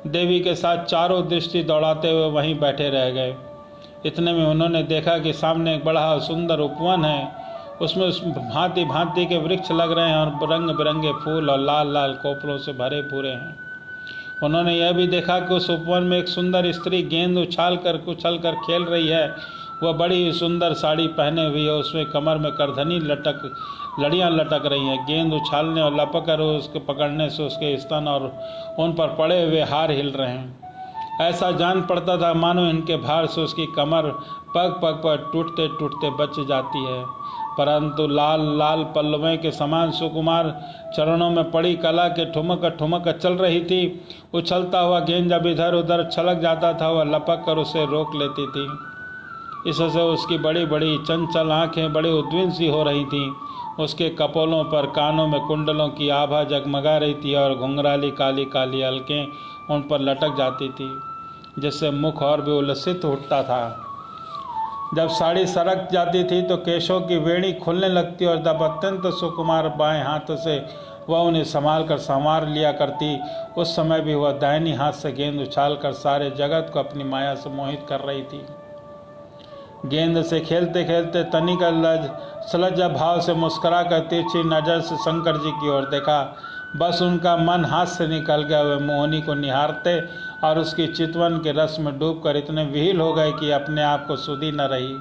देवी के साथ चारों दृष्टि दौड़ाते हुए वहीं बैठे रह गए। इतने में उन्होंने देखा कि सामने एक बड़ा सुंदर उपवन है, उसमें भांति भांति के वृक्ष लग रहे हैं और रंग बिरंगे फूल और लाल लाल कोपलों से भरे पूरे हैं। उन्होंने यह भी देखा कि उस उपवन में एक सुंदर स्त्री गेंद उछल कर खेल रही है। वह बड़ी सुंदर साड़ी पहने हुई है, उसमें कमर में करधनी लड़ियाँ लटक रही हैं। गेंद उछालने और लपक कर उसके पकड़ने से उसके स्तन और उन पर पड़े हुए हार हिल रहे हैं। ऐसा जान पड़ता था मानो इनके भार से उसकी कमर पग पग पर टूटते टूटते बच जाती है, परंतु लाल लाल पल्लवें के समान सुकुमार चरणों में पड़ी कला के ठुमक ठुमक चल रही थी। उछलता हुआ गेंद जब इधर उधर छलक जाता था वह लपक कर उसे रोक लेती थी। इससे उसकी बड़ी बड़ी चंचल आंखें बड़ी उद्विग्न सी हो रही थीं। उसके कपोलों पर कानों में कुंडलों की आभा जगमगा रही थी और घुंघराली काली काली अलकें उन पर लटक जाती थी, जिससे मुख और भी उल्लसित उठता था। जब साड़ी सरक जाती थी तो केशों की वेणी खुलने लगती और जब अत्यंत सुकुमार बाएं हाथ से वह उन्हें संवार लिया करती, उस समय भी वह दाहिनी हाथ से गेंद उछालकर सारे जगत को अपनी माया से मोहित कर रही थी। गेंद से खेलते खेलते तनिक सलज्जा भाव से मुस्कुरा कर तिरछी नजर से शंकर जी की ओर देखा। बस उनका मन हाथ से निकल गया। वे मोहिनी को निहारते और उसकी चितवन के रस में डूबकर इतने विहील हो गए कि अपने आप को सुधी न रही।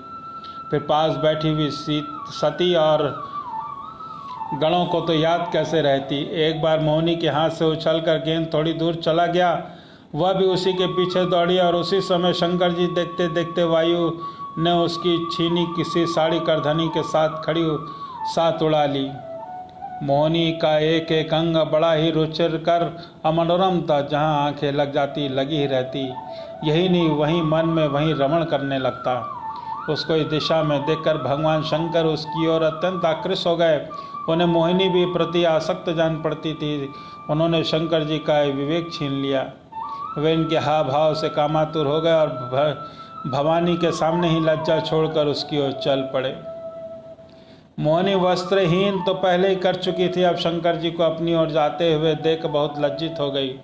फिर पास बैठी हुई सती और गणों को तो याद कैसे रहती। एक बार मोहिनी के हाथ से उछलकर गेंद थोड़ी दूर चला गया, वह भी उसी के पीछे दौड़ी और उसी समय शंकर जी देखते देखते वायु ने उसकी छीनी किसी साड़ी करधनी के साथ उड़ा ली। मोहिनी का एक एक अंग बड़ा ही रुचिकर मनोरम था, जहाँ आंखें लगी ही रहती। यही नहीं, वहीं मन में वहीं रमण करने लगता। उसको इस दिशा में देखकर भगवान शंकर उसकी ओर अत्यंत आकृष्ट हो गए। उन्हें मोहिनी भी प्रति आसक्त जान पड़ती थी। उन्होंने शंकर जी का विवेक छीन लिया। वे इनके हाव भाव से कामातुर हो गए और भवानी के सामने ही लज्जा छोड़कर उसकी ओर चल पड़े। मोहिनी वस्त्रहीन तो पहले ही कर चुकी थी, अब शंकर जी को अपनी ओर जाते हुए देख बहुत लज्जित हो गई।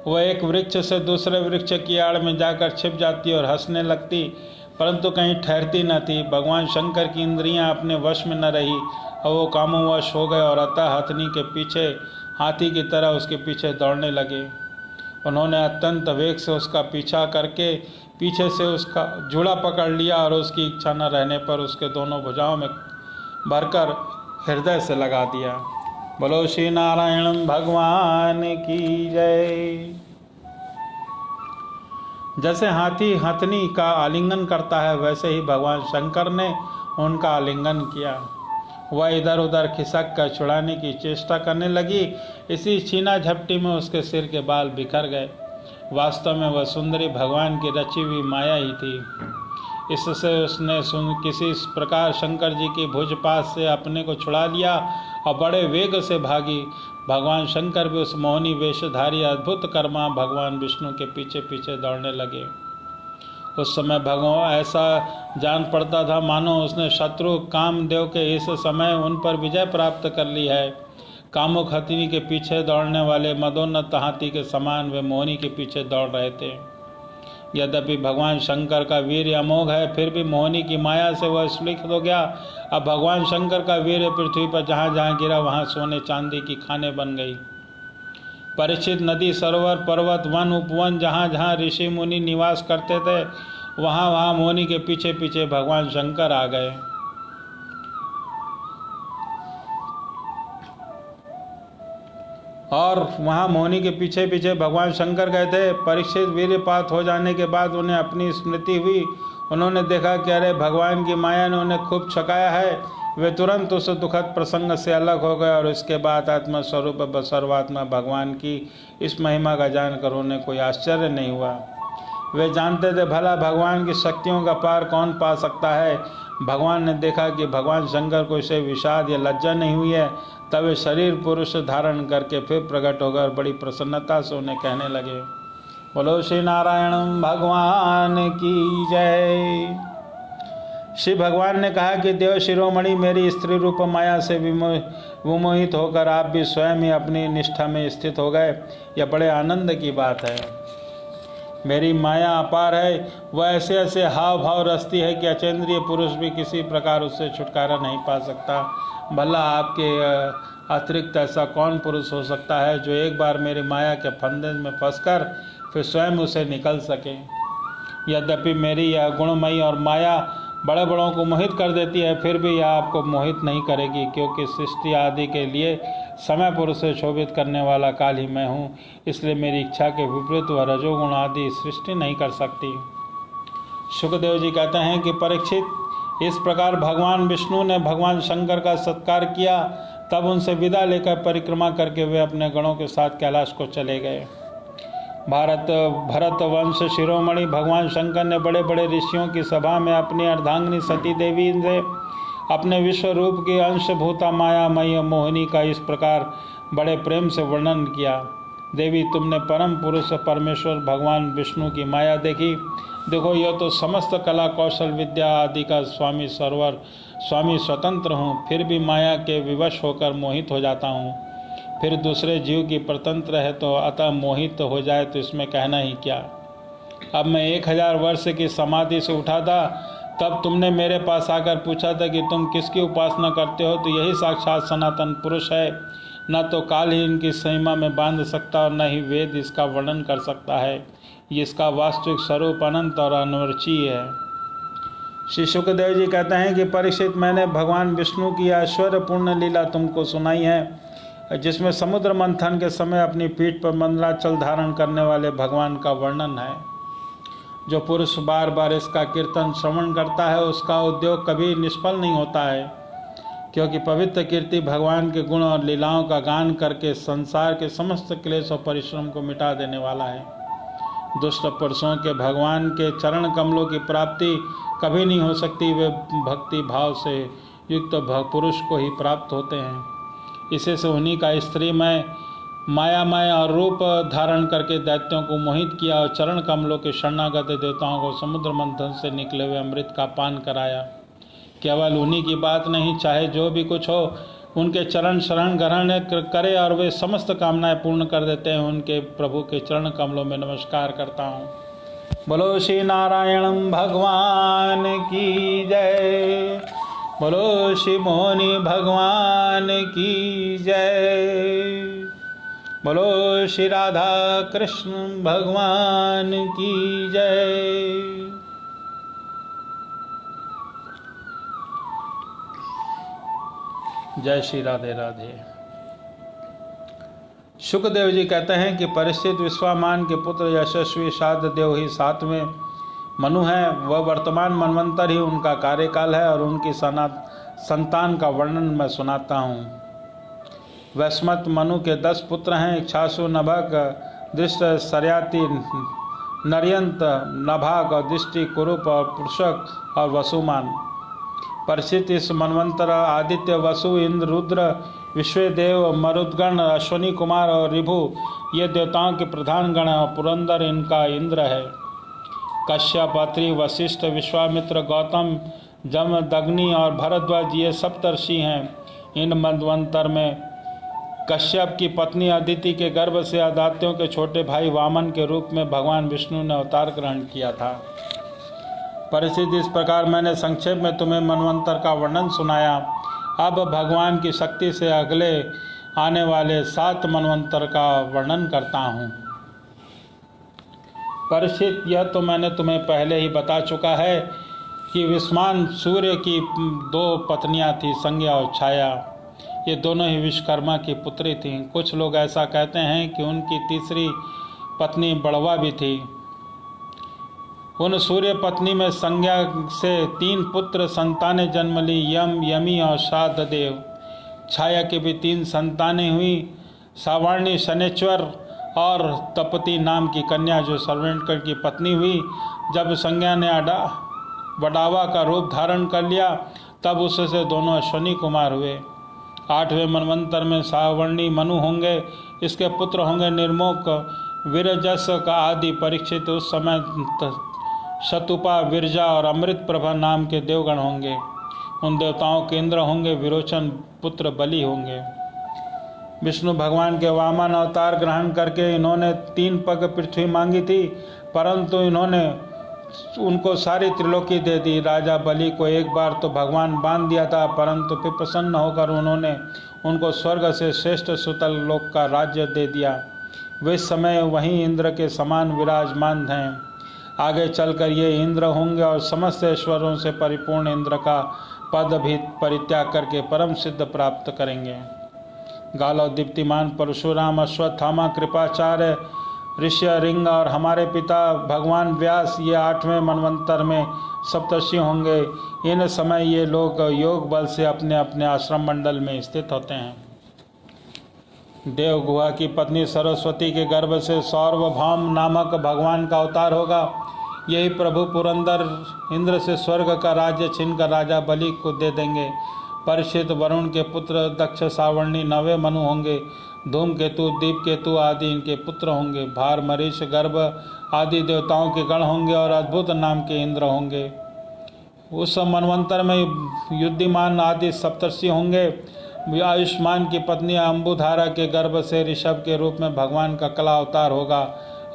वह एक वृक्ष से दूसरे वृक्ष की आड़ में जाकर छिप जाती और हंसने लगती, परंतु कहीं ठहरती न थी। भगवान शंकर की इंद्रियां अपने वश में न रही और वो कामोवश हो गए और अतः हथनी के पीछे हाथी की तरह उसके पीछे दौड़ने लगे। उन्होंने अत्यंत वेग से उसका पीछा करके पीछे से उसका जूड़ा पकड़ लिया और उसकी इच्छा न रहने पर उसके दोनों भुजाओं में भरकर हृदय से लगा दिया। बोलो श्री नारायण भगवान की जय। जैसे हाथी हथनी का आलिंगन करता है, वैसे ही भगवान शंकर ने उनका आलिंगन किया। वह इधर उधर खिसक कर छुड़ाने की चेष्टा करने लगी। इसी छीना झपटी में उसके सिर के बाल बिखर गए। वास्तव में वह सुंदरी भगवान की रची हुई माया ही थी। इससे उसने किसी प्रकार शंकर जी की भुजपास से अपने को छुड़ा लिया और बड़े वेग से भागी। भगवान शंकर भी उस मोहिनी वेशधारी अद्भुत कर्मा भगवान विष्णु के पीछे पीछे दौड़ने लगे। उस समय भगवान ऐसा जान पड़ता था मानो उसने शत्रु कामदेव के इस समय उन पर विजय प्राप्त कर ली है। कामुक हथनी के पीछे दौड़ने वाले मदोन्नत हाथी के समान वे मोहिनी के पीछे दौड़ रहे थे। यद्यपि भगवान शंकर का वीर अमोघ है, फिर भी मोहिनी की माया से वह स्खलित हो गया। अब भगवान शंकर का वीर पृथ्वी पर जहाँ जहाँ गिरा वहाँ सोने चांदी की खाने बन गई। परीक्षित नदी, सरोवर, पर्वत, वन, उपवन, जहाँ जहाँ ऋषि मुनि निवास करते थे, वहाँ वहाँ मोहिनी के पीछे पीछे भगवान शंकर आ गए। और वहाँ मोहिनी के पीछे पीछे भगवान शंकर गए थे। परीक्षित वीर्यपात हो जाने के बाद उन्हें अपनी स्मृति हुई। उन्होंने देखा कि अरे भगवान की माया ने उन्हें खूब छकाया है। वे तुरंत उस दुखद प्रसंग से अलग हो गए और इसके बाद आत्मस्वरूप सर्वात्मा भगवान की इस महिमा का जानकर उन्हें कोई आश्चर्य नहीं हुआ। वे जानते थे भला भगवान की शक्तियों का पार कौन पा सकता है। भगवान ने देखा कि भगवान शंकर को इसे विषाद या लज्जा नहीं हुई है, तब वे शरीर पुरुष धारण करके फिर प्रकट होकर बड़ी प्रसन्नता से उन्हें कहने लगे, बोलो श्री नारायण भगवान की जय। श्री भगवान ने कहा कि देव शिरोमणि, मेरी स्त्री रूप माया से विमोहित होकर आप भी स्वयं ही अपनी निष्ठा में स्थित हो गए। यह बड़े आनंद की बात है। मेरी माया अपार है, वह ऐसे ऐसे हाव भाव रचती है कि अचेंद्रिय पुरुष भी किसी प्रकार उससे छुटकारा नहीं पा सकता। भला आपके अतिरिक्त ऐसा कौन पुरुष हो सकता है जो एक बार मेरी माया के फंदे में फंसकर फिर स्वयं उसे निकल सके। यद्यपि मेरी यह गुणमयी और माया बड़े बड़ों को मोहित कर देती है, फिर भी यह आपको मोहित नहीं करेगी, क्योंकि सृष्टि आदि के लिए समय पुरुष से शोभित करने वाला काल ही मैं हूँ। इसलिए मेरी इच्छा के विपरीत वह रजोगुण आदि सृष्टि नहीं कर सकती। शुकदेव जी कहते हैं कि परीक्षित, इस प्रकार भगवान विष्णु ने भगवान शंकर का सत्कार किया। तब उनसे विदा लेकर परिक्रमा करके वे अपने गणों के साथ कैलाश को चले गए। भरत वंश शिरोमणि भगवान शंकर ने बड़े बड़े ऋषियों की सभा में अपनी अर्धांगिनी सती देवी से अपने विश्व रूप की अंशभूता मायामयी मोहिनी का इस प्रकार बड़े प्रेम से वर्णन किया। देवी, तुमने परम पुरुष परमेश्वर भगवान विष्णु की माया देखी। देखो, यह तो समस्त कला कौशल विद्या आदि का स्वामी स्वतंत्र हूँ, फिर भी माया के विवश होकर मोहित हो जाता हूँ। फिर दूसरे जीव की परतंत्र है तो अतः मोहित हो जाए तो इसमें कहना ही क्या। अब मैं 1000 वर्ष की समाधि से उठा था, तब तुमने मेरे पास आकर पूछा था कि तुम किसकी उपासना करते हो, तो यही साक्षात सनातन पुरुष है। न तो काल ही इनकी सीमा में बांध सकता और न ही वेद इसका वर्णन कर सकता है। इसका वास्तविक स्वरूप अनंत और अनवर्चीय है। श्री शुकदेव जी कहते हैं कि परीक्षित, मैंने भगवान विष्णु की ऐश्वर्यपूर्ण लीला तुमको सुनाई है, जिसमें समुद्र मंथन के समय अपनी पीठ पर मंदराचल धारण करने वाले भगवान का वर्णन है। जो पुरुष बार बार इसका कीर्तन श्रवण करता है, उसका उद्योग कभी निष्फल नहीं होता है, क्योंकि पवित्र कीर्ति भगवान के गुण और लीलाओं का गान करके संसार के समस्त क्लेश और परिश्रम को मिटा देने वाला है। दुष्ट पुरुषों के भगवान के चरण कमलों की प्राप्ति कभी नहीं हो सकती। वे भक्ति भाव से युक्त पुरुष को ही प्राप्त होते हैं। इसे से उन्हीं का स्त्री में मायामय और रूप धारण करके दैत्यों को मोहित किया और चरण कमलों के शरणागत देवताओं को समुद्र मंथन से निकले हुए अमृत का पान कराया। केवल उन्हीं की बात नहीं, चाहे जो भी कुछ हो, उनके चरण शरण ग्रहण करे और वे समस्त कामनाएं पूर्ण कर देते हैं। उनके प्रभु के चरण कमलों में नमस्कार करता हूँ। बोलो श्री नारायण भगवान की जय। बोलो श्री मोहनी भगवान की जय। बोलो श्री राधा कृष्ण भगवान की जय। जय श्री राधे राधे। शुकदेव जी कहते हैं कि परीक्षित विश्वामान के पुत्र यशस्वी शाददेव ही 7वें मनु हैं। वह वर्तमान मनवंतर ही उनका कार्यकाल है और उनकी संतान का वर्णन मैं सुनाता हूँ। वैश्मत मनु के 10 पुत्र हैं। इक्षासु, नभक, दृष्ट, सरयाति, नर्यंत, नभाग और दृष्टि, कुरूप और पुरुषक और वसुमान। परिचित इस मनवंतर आदित्य, वसु, इंद्र, रुद्र, विश्वदेव, मरुदगण, अश्वनी कुमार और रिभु ये देवताओं के प्रधान गण हैं। पुरंदर इनका इंद्र है। कश्यप, अत्रि, वशिष्ठ, विश्वामित्र, गौतम, जम, दग्नि और भरद्वाज ये सप्तर्षि हैं। इन मनवंतर में कश्यप की पत्नी अदिति के गर्भ से अदात्यों के छोटे भाई वामन के रूप में भगवान विष्णु ने अवतार ग्रहण किया था। परिस्थिति इस प्रकार मैंने संक्षेप में तुम्हें मनवंतर का वर्णन सुनाया। अब भगवान की शक्ति से अगले आने वाले 7 मनवंतर का वर्णन करता हूँ। परिचित, यह तो मैंने तुम्हें पहले ही बता चुका है कि विश्वान सूर्य की 2 पत्नियां थी, संज्ञा और छाया। ये दोनों ही विश्वकर्मा की पुत्री थीं। कुछ लोग ऐसा कहते हैं कि उनकी तीसरी पत्नी बड़वा भी थी। उन सूर्य पत्नी में संज्ञा से 3 पुत्र संतानें जन्म ली, यम, यमी और शाददेव। छाया की भी 3 संतानें हुई, सावर्णी, शनेश्वर और तपति नाम की कन्या जो सर्वेंटकर की पत्नी हुई। जब संज्ञा ने वडावा का रूप धारण कर लिया तब उससे दोनों अश्वनी कुमार हुए। 8वें मनवंतर में सावर्णी मनु होंगे। इसके पुत्र होंगे निर्मोक, विरजस का आदि। परीक्षित उस समय शतुपा, विरजा और अमृत प्रभा नाम के देवगण होंगे। उन देवताओं के इंद्र होंगे। विरोचन पुत्र बलि होंगे। विष्णु भगवान के वामन अवतार ग्रहण करके इन्होंने 3 पग पृथ्वी मांगी थी, परंतु इन्होंने उनको सारी त्रिलोकी दे दी। राजा बलि को एक बार तो भगवान बांध दिया था, परंतु फिर प्रसन्न होकर उन्होंने उनको स्वर्ग से श्रेष्ठ सुतल लोक का राज्य दे दिया। वे इस समय वहीं इंद्र के समान विराजमान हैं। आगे चलकर ये इंद्र होंगे और समस्त ऐश्वर्यों से परिपूर्ण इंद्र का पद भी परित्याग करके परम सिद्ध प्राप्त करेंगे। गालव, दीप्तिमान, परशुराम, अश्वत्थामा, कृपाचार्य, ऋष्य, रिंग और हमारे पिता भगवान व्यास ये 8वें मनवंतर में सप्तर्षि होंगे। इन समय ये लोग योग बल से अपने अपने आश्रम मंडल में स्थित होते हैं। देवगुहा की पत्नी सरस्वती के गर्भ से सार्वभौम नामक भगवान का अवतार होगा। यही प्रभु पुरंदर इंद्र से स्वर्ग का राज्य छीनकर राजा बलि को दे देंगे। परिचित, वरुण के पुत्र दक्ष, सावर्णी 9वें मनु होंगे। धूमकेतु, दीपकेतु आदि इनके पुत्र होंगे। भार, मरीच, गर्भ आदि देवताओं के गण होंगे और अद्भुत नाम के इंद्र होंगे। उस मनवंतर में युद्धिमान आदि सप्तर्षि होंगे। आयुष्मान की पत्नी अम्बुधारा के गर्भ से ऋषभ के रूप में भगवान का कला अवतार होगा।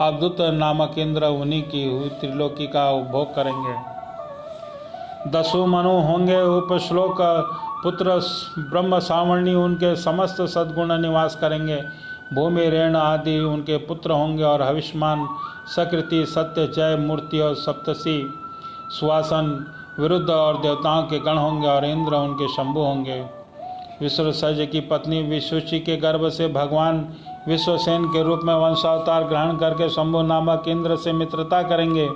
अवधूत नामक इंद्र उन्हीं की हुई त्रिलोकी का उपभोग करेंगे। 10 मनु होंगे। उपश्लोक पुत्र ब्रह्म सावर्णी उनके समस्त सद्गुण निवास करेंगे। भूमि, रेण आदि उनके पुत्र होंगे और हविष्मान, सकृति, सत्य, जय, मूर्ति और सप्तसी, सुवासन, विरुद्ध और देवताओं के गण होंगे और इंद्र उनके शंभु होंगे। विश्वसर्ज की पत्नी विशुचि के गर्भ से भगवान विश्वसेन के रूप में वंशावतार ग्रहण करके शंभु नामक इंद्र से मित्रता करेंगे।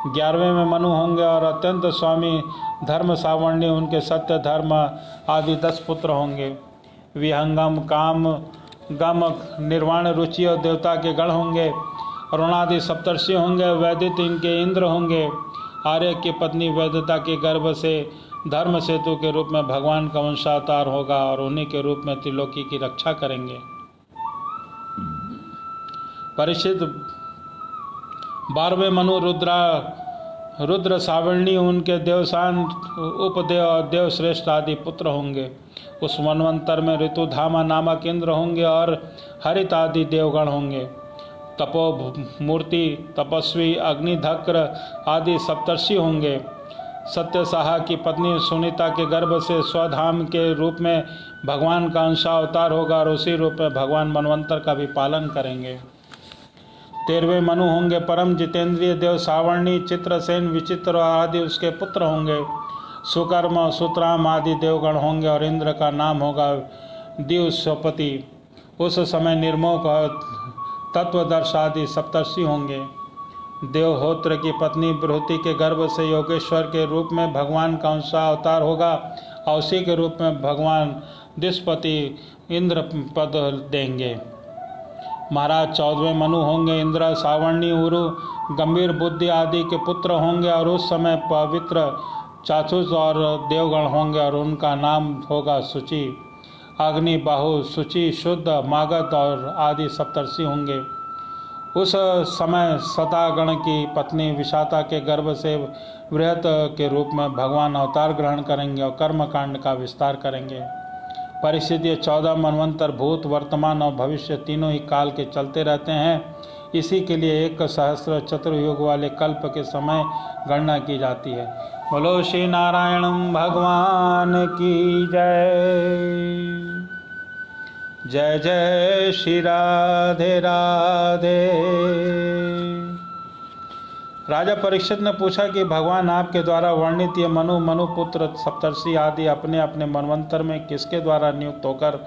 11वें में मनु होंगे और अत्यंत स्वामी धर्म सावर्णी उनके सत्य, धर्म आदि 10 पुत्र होंगे। विहंगम, काम, गम, निर्वाण, रुचि और देवता के गण होंगे। अरुणादि सप्तर्षि होंगे। वैदित इनके इंद्र होंगे। आर्य की पत्नी वैदता के गर्भ से धर्म सेतु के रूप में भगवान का वंशावतार होगा और उन्हीं के रूप में त्रिलोकी की रक्षा करेंगे। परीक्षित, 12वें मनु रुद्र सावर्णी उनके देवसान उपदेव और देव श्रेष्ठ आदि पुत्र होंगे। उस मनवंतर में ऋतुधामा नामक इंद्र होंगे और हरित आदि देवगण होंगे। तपो मूर्ति, तपस्वी, अग्निधक्र आदि सप्तर्षि होंगे। सत्यसाहा की पत्नी सुनीता के गर्भ से स्वधाम के रूप में भगवान का अंशावतार होगा और उसी रूप में भगवान मनवंतर का भी पालन करेंगे। 13वें मनु होंगे परम जितेंद्रिय देव सावर्णी, चित्रसेन, विचित्र आदि उसके पुत्र होंगे। सुकर्म, सुतराम आदि देवगण होंगे और इंद्र का नाम होगा दिवस्वपति। उस समय निर्मोह और तत्वदर्श आदि सप्तर्षि होंगे। देवहोत्र की पत्नी बृहति के गर्भ से योगेश्वर के रूप में भगवान का अंशावतार होगा और उसी के रूप में भगवान दिशपति इंद्र पद देंगे। महाराज 14वें मनु होंगे इंद्र, सावर्णी, उरु, गंभीर बुद्धि आदि के पुत्र होंगे और उस समय पवित्र चाचुष और देवगण होंगे और उनका नाम होगा शुचि, अग्नि, बाहु, शुचि, शुद्ध, मागध और आदि सप्तर्षि होंगे। उस समय सतागण की पत्नी विशाता के गर्भ से वृहत के रूप में भगवान अवतार ग्रहण करेंगे और कर्मकांड का विस्तार करेंगे। परिस्थिति 14 मनवंतर भूत, वर्तमान और भविष्य तीनों ही काल के चलते रहते हैं। इसी के लिए 1 सहस्त्र चतुर्युग वाले कल्प के समय गणना की जाती है। बोलो श्री नारायण भगवान की जय। जय जय श्री राधे राधे। राजा परीक्षित ने पूछा कि भगवान आपके द्वारा वर्णित ये मनुपुत्र सप्तर्षि आदि अपने अपने मनवंतर में किसके द्वारा नियुक्त होकर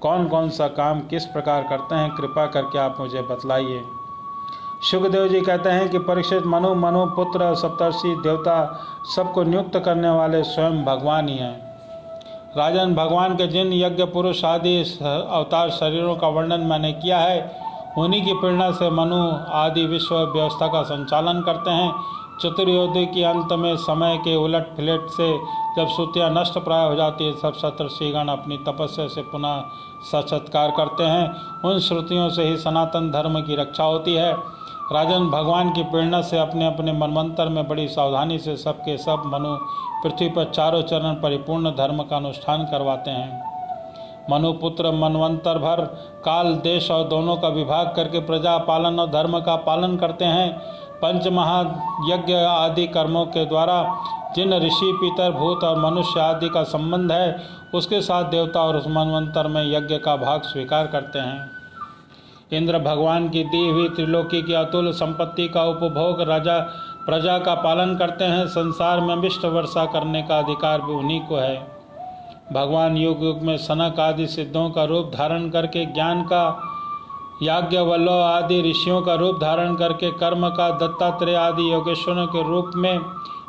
कौन कौन सा काम किस प्रकार करते हैं, कृपा करके आप मुझे बतलाइए। शुकदेव जी कहते हैं कि परीक्षित, मनुपुत्र सप्तर्षि देवता सबको नियुक्त करने वाले स्वयं भगवान ही हैं। राजन, भगवान के जिन यज्ञ पुरुष आदि अवतार शरीरों का वर्णन मैंने किया है, उन्हीं की प्रेरणा से मनु आदि विश्व व्यवस्था का संचालन करते हैं। चतुर्युग के अंत में समय के उलट फिलट से जब श्रुतियाँ नष्ट प्राय हो जाती है, सब सप्तर्षिगण अपनी तपस्या से पुनः साक्षात्कार करते हैं। उन श्रुतियों से ही सनातन धर्म की रक्षा होती है। राजन, भगवान की प्रेरणा से अपने अपने मनवंतर में बड़ी सावधानी से सबके सब मनु पृथ्वी पर चारों चरण परिपूर्ण धर्म का अनुष्ठान करवाते हैं। मनुपुत्र मनवंतर भर काल, देश और दोनों का विभाग करके प्रजा पालन और धर्म का पालन करते हैं। पंच महायज्ञ आदि कर्मों के द्वारा जिन ऋषि, पितर, भूत और मनुष्य आदि का संबंध है, उसके साथ देवता और उस मनवंतर में यज्ञ का भाग स्वीकार करते हैं। इंद्र भगवान की दी हुई त्रिलोकी की अतुल संपत्ति का उपभोग राजा प्रजा का पालन करते हैं। संसार में मिष्ट वर्षा करने का अधिकार भी उन्हीं को है। भगवान युग युग में सनक आदि सिद्धों का रूप धारण करके ज्ञान का, याज्ञवल्क्य आदि ऋषियों का रूप धारण करके कर्म का, दत्तात्रेय आदि योगेश्वरों के रूप में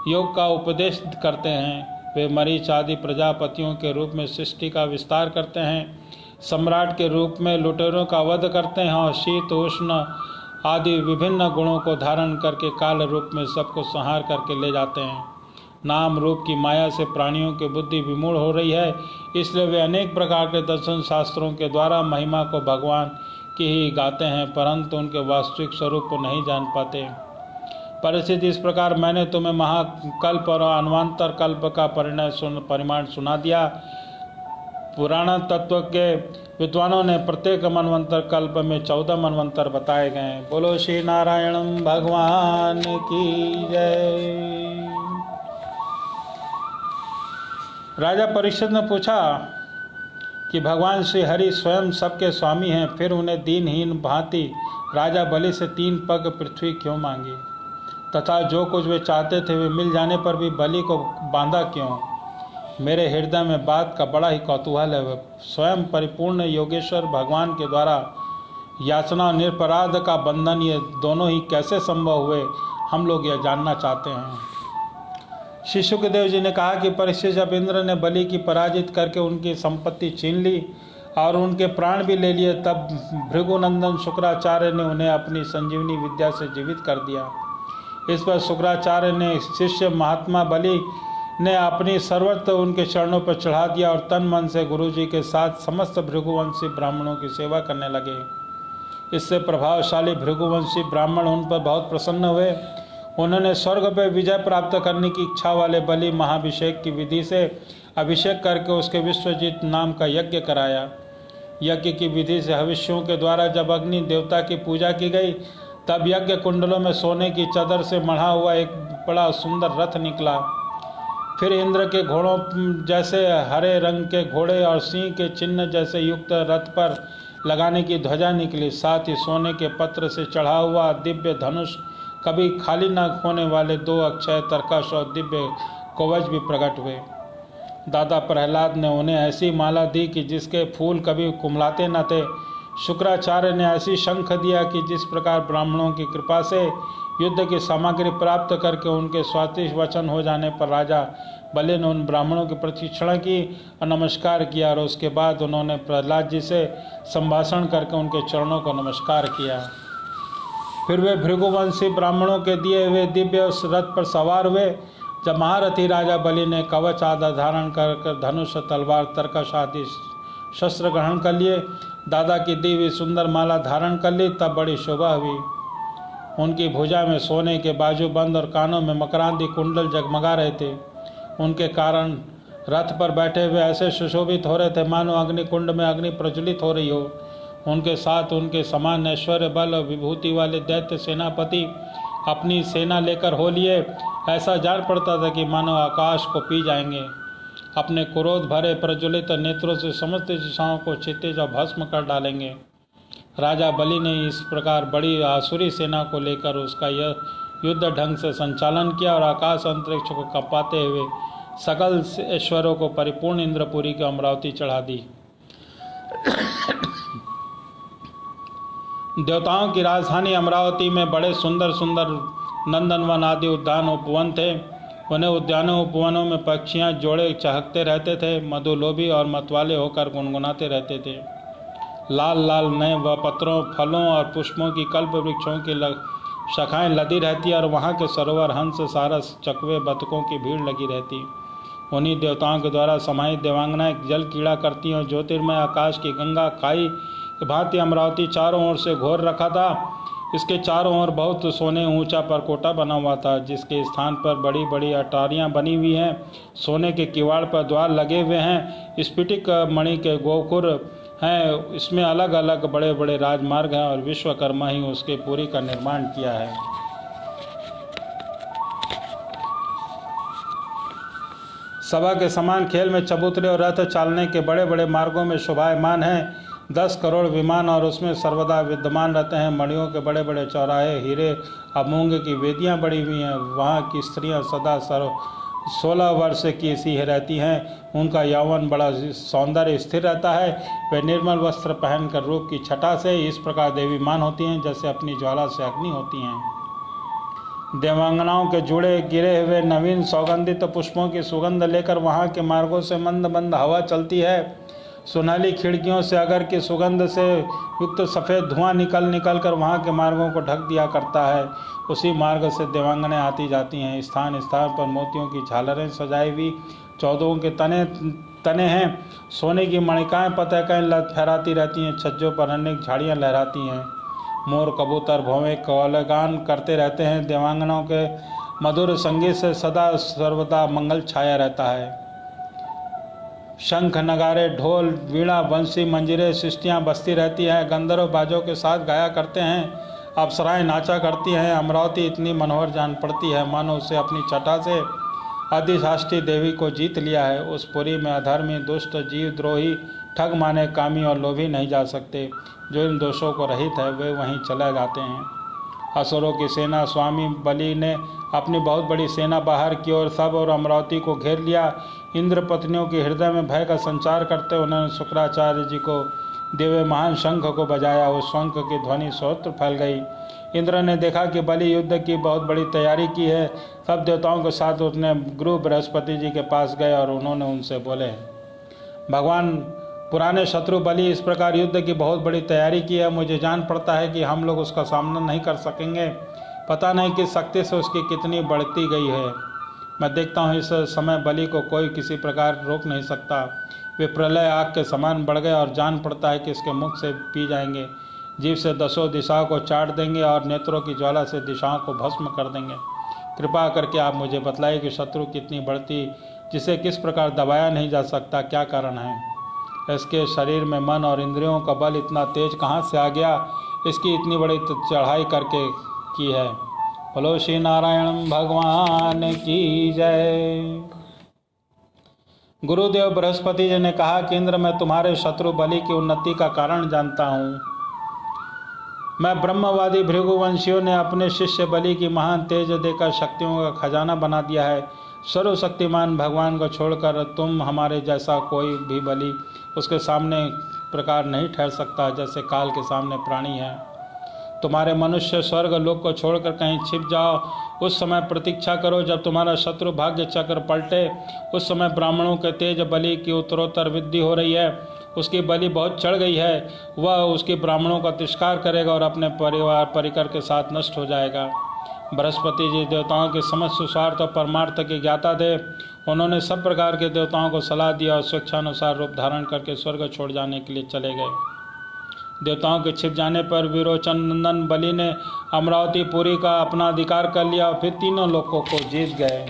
योग का उपदेश करते हैं। वे मरीच आदि प्रजापतियों के रूप में सृष्टि का विस्तार करते हैं। सम्राट के रूप में लुटेरों का वध करते हैं और शीत, उष्ण आदि विभिन्न गुणों को धारण करके काल रूप में सबको संहार करके ले जाते हैं। नाम रूप की माया से प्राणियों की बुद्धि विमूढ़ हो रही है, इसलिए वे अनेक प्रकार के दर्शन शास्त्रों के द्वारा महिमा को भगवान की ही गाते हैं, परंतु उनके वास्तविक स्वरूप को नहीं जान पाते। परिस्थिति इस प्रकार मैंने तुम्हें महाकल्प और अनवान्तर कल्प का परिमाण सुना दिया। पुराण तत्व के विद्वानों ने प्रत्येक मनवंतर कल्प में 14 मनवंतर बताए गए हैं। बोलो श्री नारायण भगवान की जय। राजा परीक्षित ने पूछा कि भगवान श्री हरि स्वयं सबके स्वामी हैं, फिर उन्हें दीनहीन भांति राजा बलि से 3 पग पृथ्वी क्यों मांगी, तथा जो कुछ वे चाहते थे वे मिल जाने पर भी बलि को बांधा क्यों। मेरे हृदय में बात का बड़ा ही कौतूहल है। स्वयं परिपूर्ण योगेश्वर भगवान के द्वारा याचना और निरपराध का बंधन, ये दोनों ही कैसे संभव हुए, हम लोग यह जानना चाहते हैं। श्री शुकदेव जी ने कहा कि परीक्षित, जब इंद्र ने बलि की पराजित करके उनकी संपत्ति छीन ली और उनके प्राण भी ले लिए, तब भृगुनंदन शुक्राचार्य ने उन्हें अपनी संजीवनी विद्या से जीवित कर दिया। इस पर शुक्राचार्य ने शिष्य महात्मा बलि ने अपनी सर्वत्र उनके चरणों पर चढ़ा दिया और तन मन से गुरुजी के साथ समस्त भृगुवंशी ब्राह्मणों की सेवा करने लगे। इससे प्रभावशाली भृगुवंशी ब्राह्मण उन पर बहुत प्रसन्न हुए। उन्होंने स्वर्ग पर विजय प्राप्त करने की इच्छा वाले बलि महाभिषेक की विधि से अभिषेक करके उसके विश्वजीत नाम का यज्ञ कराया। यज्ञ की विधि से हविष्यों के द्वारा जब अग्नि देवता की पूजा की गई, तब यज्ञ कुंडलों में सोने की चादर से मढ़ा हुआ एक बड़ा सुंदर रथ निकला। फिर इंद्र के घोड़ों जैसे हरे रंग के घोड़े और सिंह के चिन्ह जैसे युक्त रथ पर लगाने की ध्वजा निकली। साथ ही सोने के पत्र से चढ़ा हुआ दिव्य धनुष, कभी खाली न होने वाले 2 अक्षय तरकश और दिव्य कवच भी प्रकट हुए। दादा प्रहलाद ने उन्हें ऐसी माला दी कि जिसके फूल कभी कुमलाते न थे। शुक्राचार्य ने ऐसी शंख दिया कि जिस प्रकार ब्राह्मणों की कृपा से युद्ध की सामग्री प्राप्त करके उनके स्वादिष्ट वचन हो जाने पर राजा बलि ने उन ब्राह्मणों की प्रतीक्षणा की और नमस्कार किया, और उसके बाद उन्होंने प्रहलाद जी से संभाषण करके उनके चरणों को नमस्कार किया। फिर वे भृगुवंशी ब्राह्मणों के दिए हुए दिव्य उस रथ पर सवार हुए। जब महारथी राजा बलि ने कवच आदि धारण कर धनुष, तलवार, तरकश आदि शस्त्र ग्रहण कर लिए, दादा की दी हुई सुंदर माला धारण कर ली, तब बड़ी शोभा हुई। उनकी भुजा में सोने के बाजूबंद और कानों में मकरांदी कुंडल जगमगा रहे थे। उनके कारण रथ पर बैठे हुए ऐसे सुशोभित हो रहे थे मानो अग्नि कुंड में अग्नि प्रज्वलित हो रही हो। उनके साथ उनके समान ऐश्वर्य, बल और विभूति वाले दैत्य सेनापति अपनी सेना लेकर हो लिए। ऐसा जान पड़ता था कि मानो आकाश को पी जाएंगे। अपने क्रोध भरे प्रज्वलित नेत्रों से समस्त दिशाओं को क्षितिज और भस्म कर डालेंगे। राजा बलि ने इस प्रकार बड़ी आसुरी सेना को लेकर उसका यह युद्ध ढंग से संचालन किया और आकाश अंतरिक्ष को कपाते हुए सकल ऐश्वर्यों को परिपूर्ण इंद्रपुरी की अमरावती चढ़ा दी। देवताओं की राजधानी अमरावती में बड़े सुंदर सुंदर नंदनवन आदि उद्यान उपवन थे। उन्हें उद्यानों उपवनों में पक्षियां जोड़े चहकते रहते थे, मधुलोभी और मतवाले होकर गुनगुनाते रहते थे। लाल लाल नए व पत्रों, फलों और पुष्पों की कल्प वृक्षों की शाखाएं लदी रहती और वहाँ के सरोवर, हंस, सारस, चकवे, बतकों की भीड़ लगी रहती। उन्हीं देवताओं के द्वारा समाहित देवांगनाएं जल कीड़ा करती और ज्योतिर्मय आकाश की गंगा खाई की भांति अमरावती चारों ओर से घोर रखा था। इसके चारों ओर बहुत सोने ऊंचा परकोटा बना हुआ था, जिसके स्थान पर बड़ी बड़ी अटारियां बनी हुई हैं। सोने के किवाड़ पर द्वार लगे हुए हैं। स्फटिक मणि के गोपुर हैं। इसमें अलग अलग बड़े बड़े राजमार्ग हैं और विश्वकर्मा ही उसके पुरी का निर्माण किया है। सभा के समान खेल में चबूतरे और रथ चालने के बड़े बड़े मार्गों में शोभायमान हैं 10 करोड़ विमान और उसमें सर्वदा विद्यमान रहते हैं। मणियों के बड़े बड़े चौराहे, हीरे अमूंग की वेदियां बड़ी हुई हैं। वहाँ की स्त्रियां सदा 16 वर्ष की सी रहती हैं। उनका यौवन बड़ा सौंदर्य स्थिर रहता है। वे निर्मल वस्त्र पहनकर रूप की छटा से इस प्रकार देवीमान होती हैं जैसे अपनी ज्वाला से अग्नि होती हैं। देवांगनाओं के जुड़े गिरे हुए नवीन सौगंधित पुष्पों की सुगंध लेकर वहाँ के मार्गों से मंद मंद हवा चलती है। सुनहली खिड़कियों से अगर की सुगंध से युक्त सफ़ेद धुआं निकल कर वहाँ के मार्गों को ढक दिया करता है। उसी मार्ग से देवांगनें आती जाती हैं। स्थान स्थान पर मोतियों की झालरें सजाई हुई 14 के तने हैं। सोने की मणिकाएँ पताकाएँ फहराती रहती हैं। छज्जों पर अनेक झाड़ियाँ लहराती हैं। मोर, कबूतर, भौवें कौलगान करते रहते हैं। देवांगनाओं के मधुर संगीत से सदा सर्वदा मंगल छाया रहता है। शंख, नगारे, ढोल, वीणा, बंसी, मंजीरे, सृष्टियाँ बजती रहती हैं। गंधर्व बाजों के साथ गाया करते हैं। अप्सराएं नाचा करती हैं। अमरावती इतनी मनोहर जान पड़ती है मानो उसे अपनी छटा से अधिष्ठात्री देवी को जीत लिया है। उस पुरी में अधर्मी, दुष्ट, जीव द्रोही, ठग माने, कामी और लोभी नहीं जा सकते। जो इन दोषों को रहित है वे वहीं चले जाते हैं। असुरों की सेना स्वामी बलि ने अपनी बहुत बड़ी सेना बाहर की ओर सब और अमरावती को घेर लिया। इंद्र पत्नियों के हृदय में भय का संचार करते उन्होंने शुक्राचार्य जी को दिव्य महान शंख को बजाया। उस शंख की ध्वनि सर्वत्र फैल गई। इंद्र ने देखा कि बलि युद्ध की बहुत बड़ी तैयारी की है। सब देवताओं के साथ उसने गुरु बृहस्पति जी के पास गए और उन्होंने उनसे बोले, भगवान, पुराने शत्रु बलि इस प्रकार युद्ध की बहुत बड़ी तैयारी की है। मुझे जान पड़ता है कि हम लोग उसका सामना नहीं कर सकेंगे। पता नहीं किस शक्ति से उसकी कितनी बढ़ती गई है। मैं देखता हूँ इस समय बलि को कोई किसी प्रकार रोक नहीं सकता। वे प्रलय आग के समान बढ़ गए और जान पड़ता है कि इसके मुख से पी जाएंगे। जीव से दसों दिशाओं को चाट देंगे और नेत्रों की ज्वाला से दिशाओं को भस्म कर देंगे। कृपा करके आप मुझे बतलाइए कि शत्रु कितनी बढ़ती, जिसे किस प्रकार दबाया नहीं जा सकता, क्या कारण है? इसके शरीर में मन और इंद्रियों का बल इतना तेज कहाँ से आ गया? इसकी इतनी बड़ी चढ़ाई करके की है। बोलो श्री नारायण भगवान की जय। गुरुदेव बृहस्पति जी ने कहा कि इंद्र, मैं तुम्हारे शत्रु बलि की उन्नति का कारण जानता हूँ। मैं ब्रह्मवादी भृगुवंशियों ने अपने शिष्य बलि की महान तेज देकर शक्तियों का खजाना बना दिया है। सर्वशक्तिमान भगवान को छोड़कर तुम हमारे जैसा कोई भी बलि उसके सामने प्रकार नहीं ठहर सकता, जैसे काल के सामने प्राणी है। तुम्हारे मनुष्य स्वर्ग लोक को छोड़कर कहीं छिप जाओ। उस समय प्रतीक्षा करो जब तुम्हारा शत्रु भाग्य चक्र पलटे। उस समय ब्राह्मणों के तेज बलि की उत्तरोत्तर वृद्धि हो रही है। उसकी बलि बहुत चढ़ गई है। वह उसके ब्राह्मणों का तिरस्कार करेगा और अपने परिवार परिकर के साथ नष्ट हो जाएगा। बृहस्पति जी देवताओं के समस्त सुस्वार्थ और परमार्थ के ज्ञाता थे। उन्होंने सब प्रकार के देवताओं को सलाह दिया और स्वेच्छानुसार रूप धारण करके स्वर्ग छोड़ जाने के लिए चले गए। देवताओं के छिप जाने पर विरोचन नंदन बलि ने अमरावती पुरी का अपना अधिकार कर लिया और फिर तीनों लोकों को जीत गए।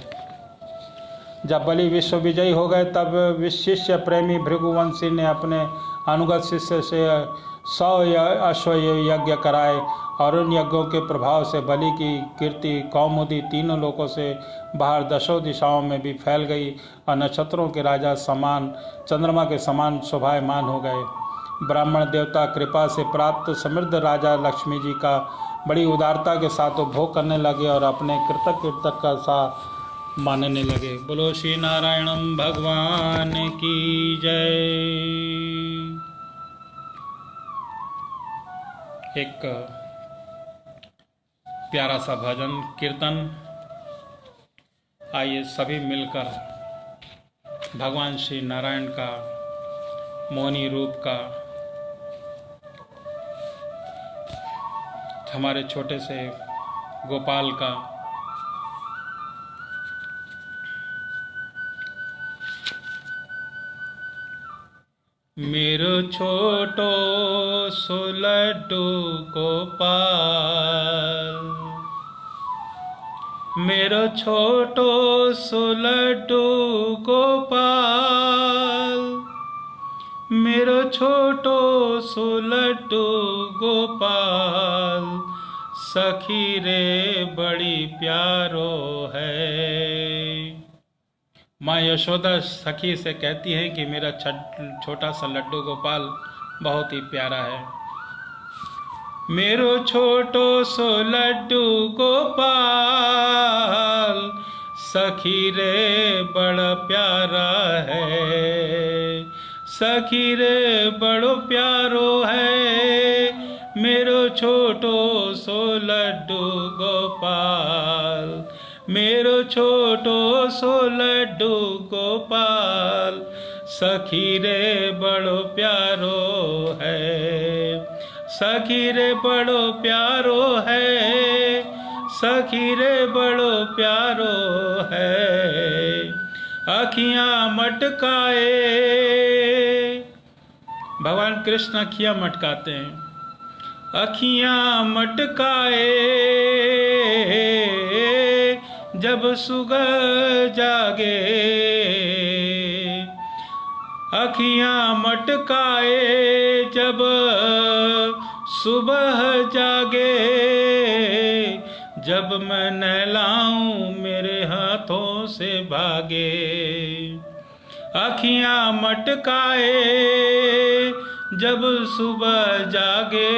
जब बलि विश्व विजयी हो गए तब शिष्य प्रेमी भृगुवंशी ने अपने अनुगत शिष्य से 100 अश्व यज्ञ कराए और उन यज्ञों के प्रभाव से बलि की कीर्ति कौमुदी तीनों लोकों से बाहर दशों दिशाओं में भी फैल गई और नक्षत्रों के राजा समान चंद्रमा के समान शोभायमान हो गए। ब्राह्मण देवता कृपा से प्राप्त समृद्ध राजा लक्ष्मी जी का बड़ी उदारता के साथ उपभोग करने लगे और अपने कृतज्ञ का सा मानने लगे। बोलो श्री नारायण भगवान की जय। एक प्यारा सा भजन कीर्तन, आइए सभी मिलकर भगवान श्री नारायण का मोहनी रूप का, हमारे छोटे से गोपाल का मेरो छोटो सो लड्डू गोपाल, मेरो छोटो सो लड्डू गोपाल, मेरो छोटो सो लड्डू गोपाल, सखी रे बड़ी प्यारो है। माँ यशोदा सखी से कहती हैं कि मेरा छोटा सा लड्डू गोपाल बहुत ही प्यारा है। मेरो छोटो सो लड्डू गोपाल, सखी रे बड़ा प्यारा है, सखी रे बड़ो प्यारो है। मेरो छोटो सो लड्डू गोपाल, मेरो छोटो सो लड्डू गोपाल, सखी रे बड़ो प्यारो है, सखी रे बड़ो प्यारो है, सखी रे बड़ो प्यारो है। अखियां मटकाए, भगवान कृष्ण अखियां मटकाते हैं। अखियां मटकाए जब सुबह जागे, अखियां मटकाए जब सुबह जागे, जब मैं नहलाऊं मेरे हाथों से भागे। अखियां मटकाए जब सुबह जागे,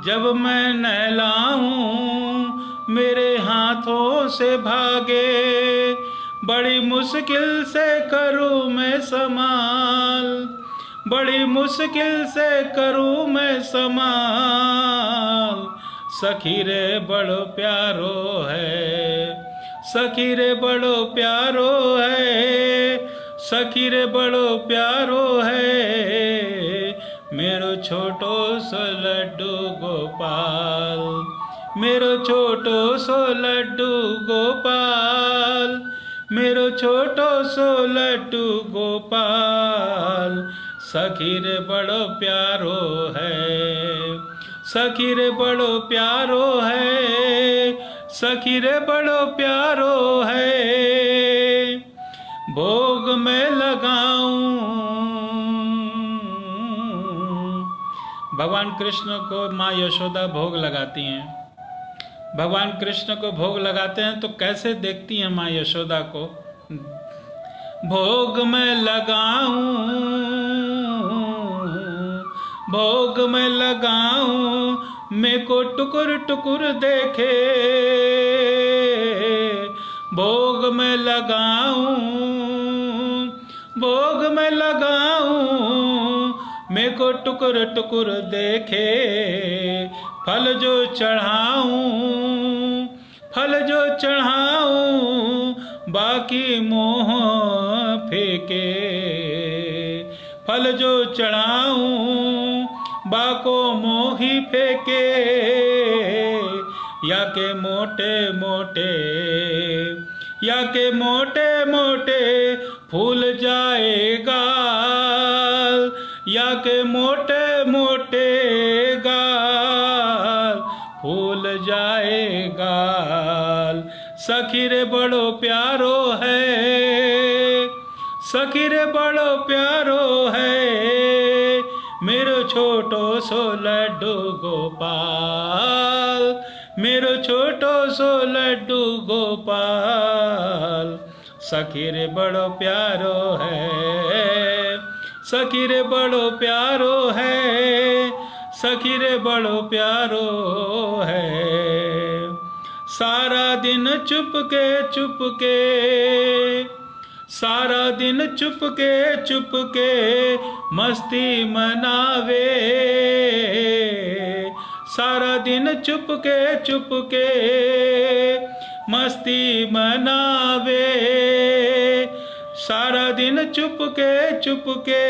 जब मैं नहलाऊं मेरे हाथों से भागे। बड़ी मुश्किल से करूं मैं संभाल, बड़ी मुश्किल से करूं मैं संभाल, सखी रे बड़ो प्यारो है, सखी रे बड़ो प्यारो है, सखी रे बड़ो प्यारो है। मेरो छोटो सो लड्डू गोपाल, मेरो छोटो सो लड्डू गोपाल, मेरो छोटो सो लड्डू गोपाल, सखी रे बड़ो प्यारो है, सखी रे बड़ो प्यारो है, सखी रे बड़ो प्यारो है। भोग में लगाऊं, भगवान कृष्ण को माँ यशोदा भोग लगाती हैं। भगवान कृष्ण को भोग लगाते हैं तो कैसे देखती हैं माँ यशोदा को? भोग में लगाऊं, भोग में लगाऊं, मैं को टुकुर टुकुर देखे, भोग में लगाऊं, भोग में लगाऊं, मैं को टुकुर टुकुर देखे, फल जो चढ़ाऊं, फल जो चढ़ाऊं, बाकी मोह फेंके, फल जो चढ़ाऊं, बाको मोही फेंके, या के मोटे मोटे, या के मोटे मोटे फूल जाएगा, या के मोटे मोटे गाल फूल जाएगा। सखी रे बड़ो प्यारो है, सखी रे बड़ो प्यारो है, मेरो छोटो सो लड्डू गोपाल, मेरो छोटो सो लड्डू गोपाल, सखी रे बड़ो प्यारो है, सखी रे बड़ो प्यारो है, सखी रे बड़ो प्यारो है। सारा दिन चुपके चुपके, सारा दिन चुपके चुपके मस्ती मनावे, सारा दिन चुपके चुपके मस्ती मनावे, सारा दिन चुपके चुपके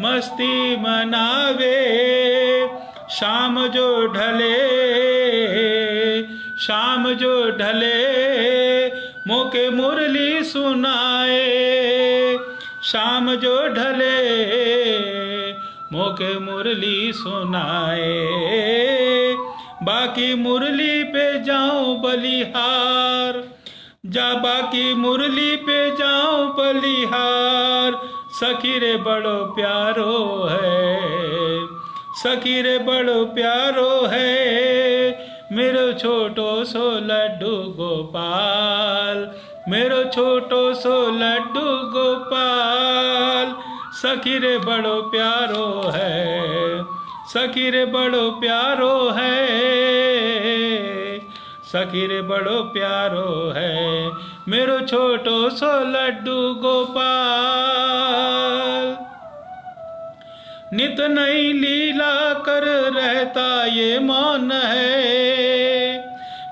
मस्ती मनावे। शाम जो ढले, शाम जो ढले, मोके मुरली सुनाए, शाम जो ढले, मोके मुरली सुनाए, बाकी मुरली पे जाऊं बलिहार, जा बाकी मुरली पे जाऊं बलिहार, सखी रे बड़ो प्यारो है, सखी रे बड़ो प्यारो है, मेरो छोटो सो लड्डू गोपाल, मेरो छोटो सो लड्डू गोपाल, सखी रे बड़ो प्यारो है, सखी रे बड़ो प्यारो है, सखी रे बड़ो प्यारो है, मेरो छोटो सो लड्डू गोपाल। नित नई लीला कर रहता ये मौन है,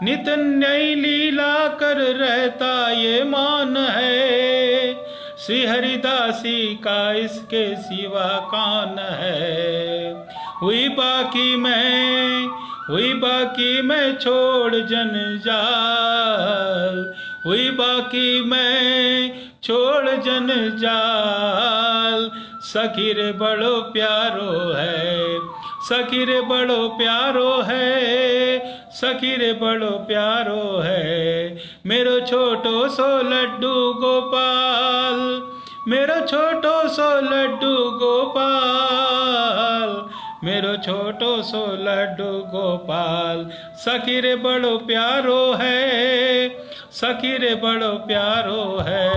नित नई लीला कर रहता ये मौन है, श्री हरिदासी का इसके सिवा कौन है। हुई बाकी मैं, हुई बाकी मैं छोड़ जंजाल, हुई बाकी मैं छोड़ जंजाल, सखी रे बड़ो प्यारो है, सखी रे बड़ो प्यारो है, सखी रे बड़ो प्यारो है, मेरो छोटो सो लड्डू गोपाल, मेरो छोटो सो लड्डू गोपाल, मेरो छोटो सो लड्डू गोपाल, सखी रे बड़ो प्यारो है, सखी रे बड़ो प्यारो है,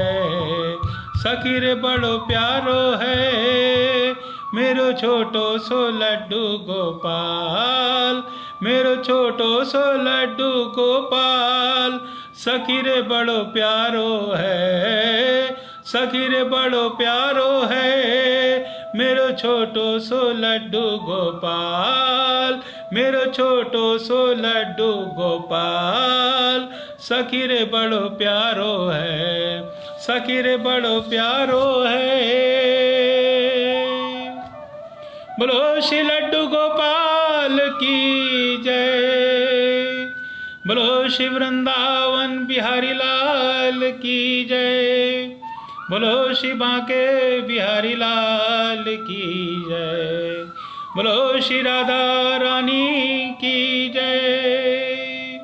सखी रे बड़ो प्यारो है, मेरो छोटो सो लड्डू गोपाल, मेरो छोटो सो लड्डू गोपाल, सखी रे बड़ो प्यारो है, सखी रे बड़ो प्यारो है, मेरो छोटो सो लड्डू गोपाल, मेरो छोटो सो लड्डू गोपाल, सखी रे बड़ो प्यारो है, सखी रे बड़ो प्यारो है। बोलो श्री लड्डू गोपाल की जय। बोलो श्री वृंदावन बिहारी लाल की जय। बोलो श्री बांके बिहारी लाल की जय। बोलो श्री राधा रानी की जय।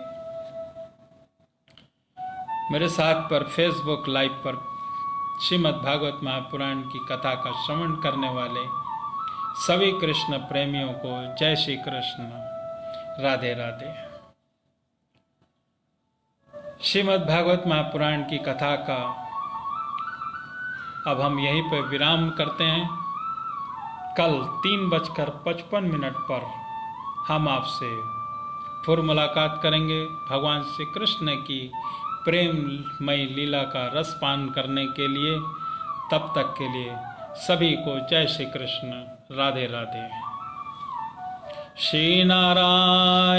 मेरे साथ पर फेसबुक लाइव पर श्रीमद् भागवत महापुराण की कथा का श्रवण करने वाले सभी कृष्ण प्रेमियों को जय श्री कृष्ण, राधे राधे। श्रीमद् भागवत महापुराण की कथा का अब हम यहीं पर विराम करते हैं। कल 3:55 पर हम आपसे फिर मुलाकात करेंगे भगवान श्री कृष्ण की प्रेममयी लीला का रस पान करने के लिए। तब तक के लिए सभी को जय श्री कृष्ण, राधे राधे। श्री नारायण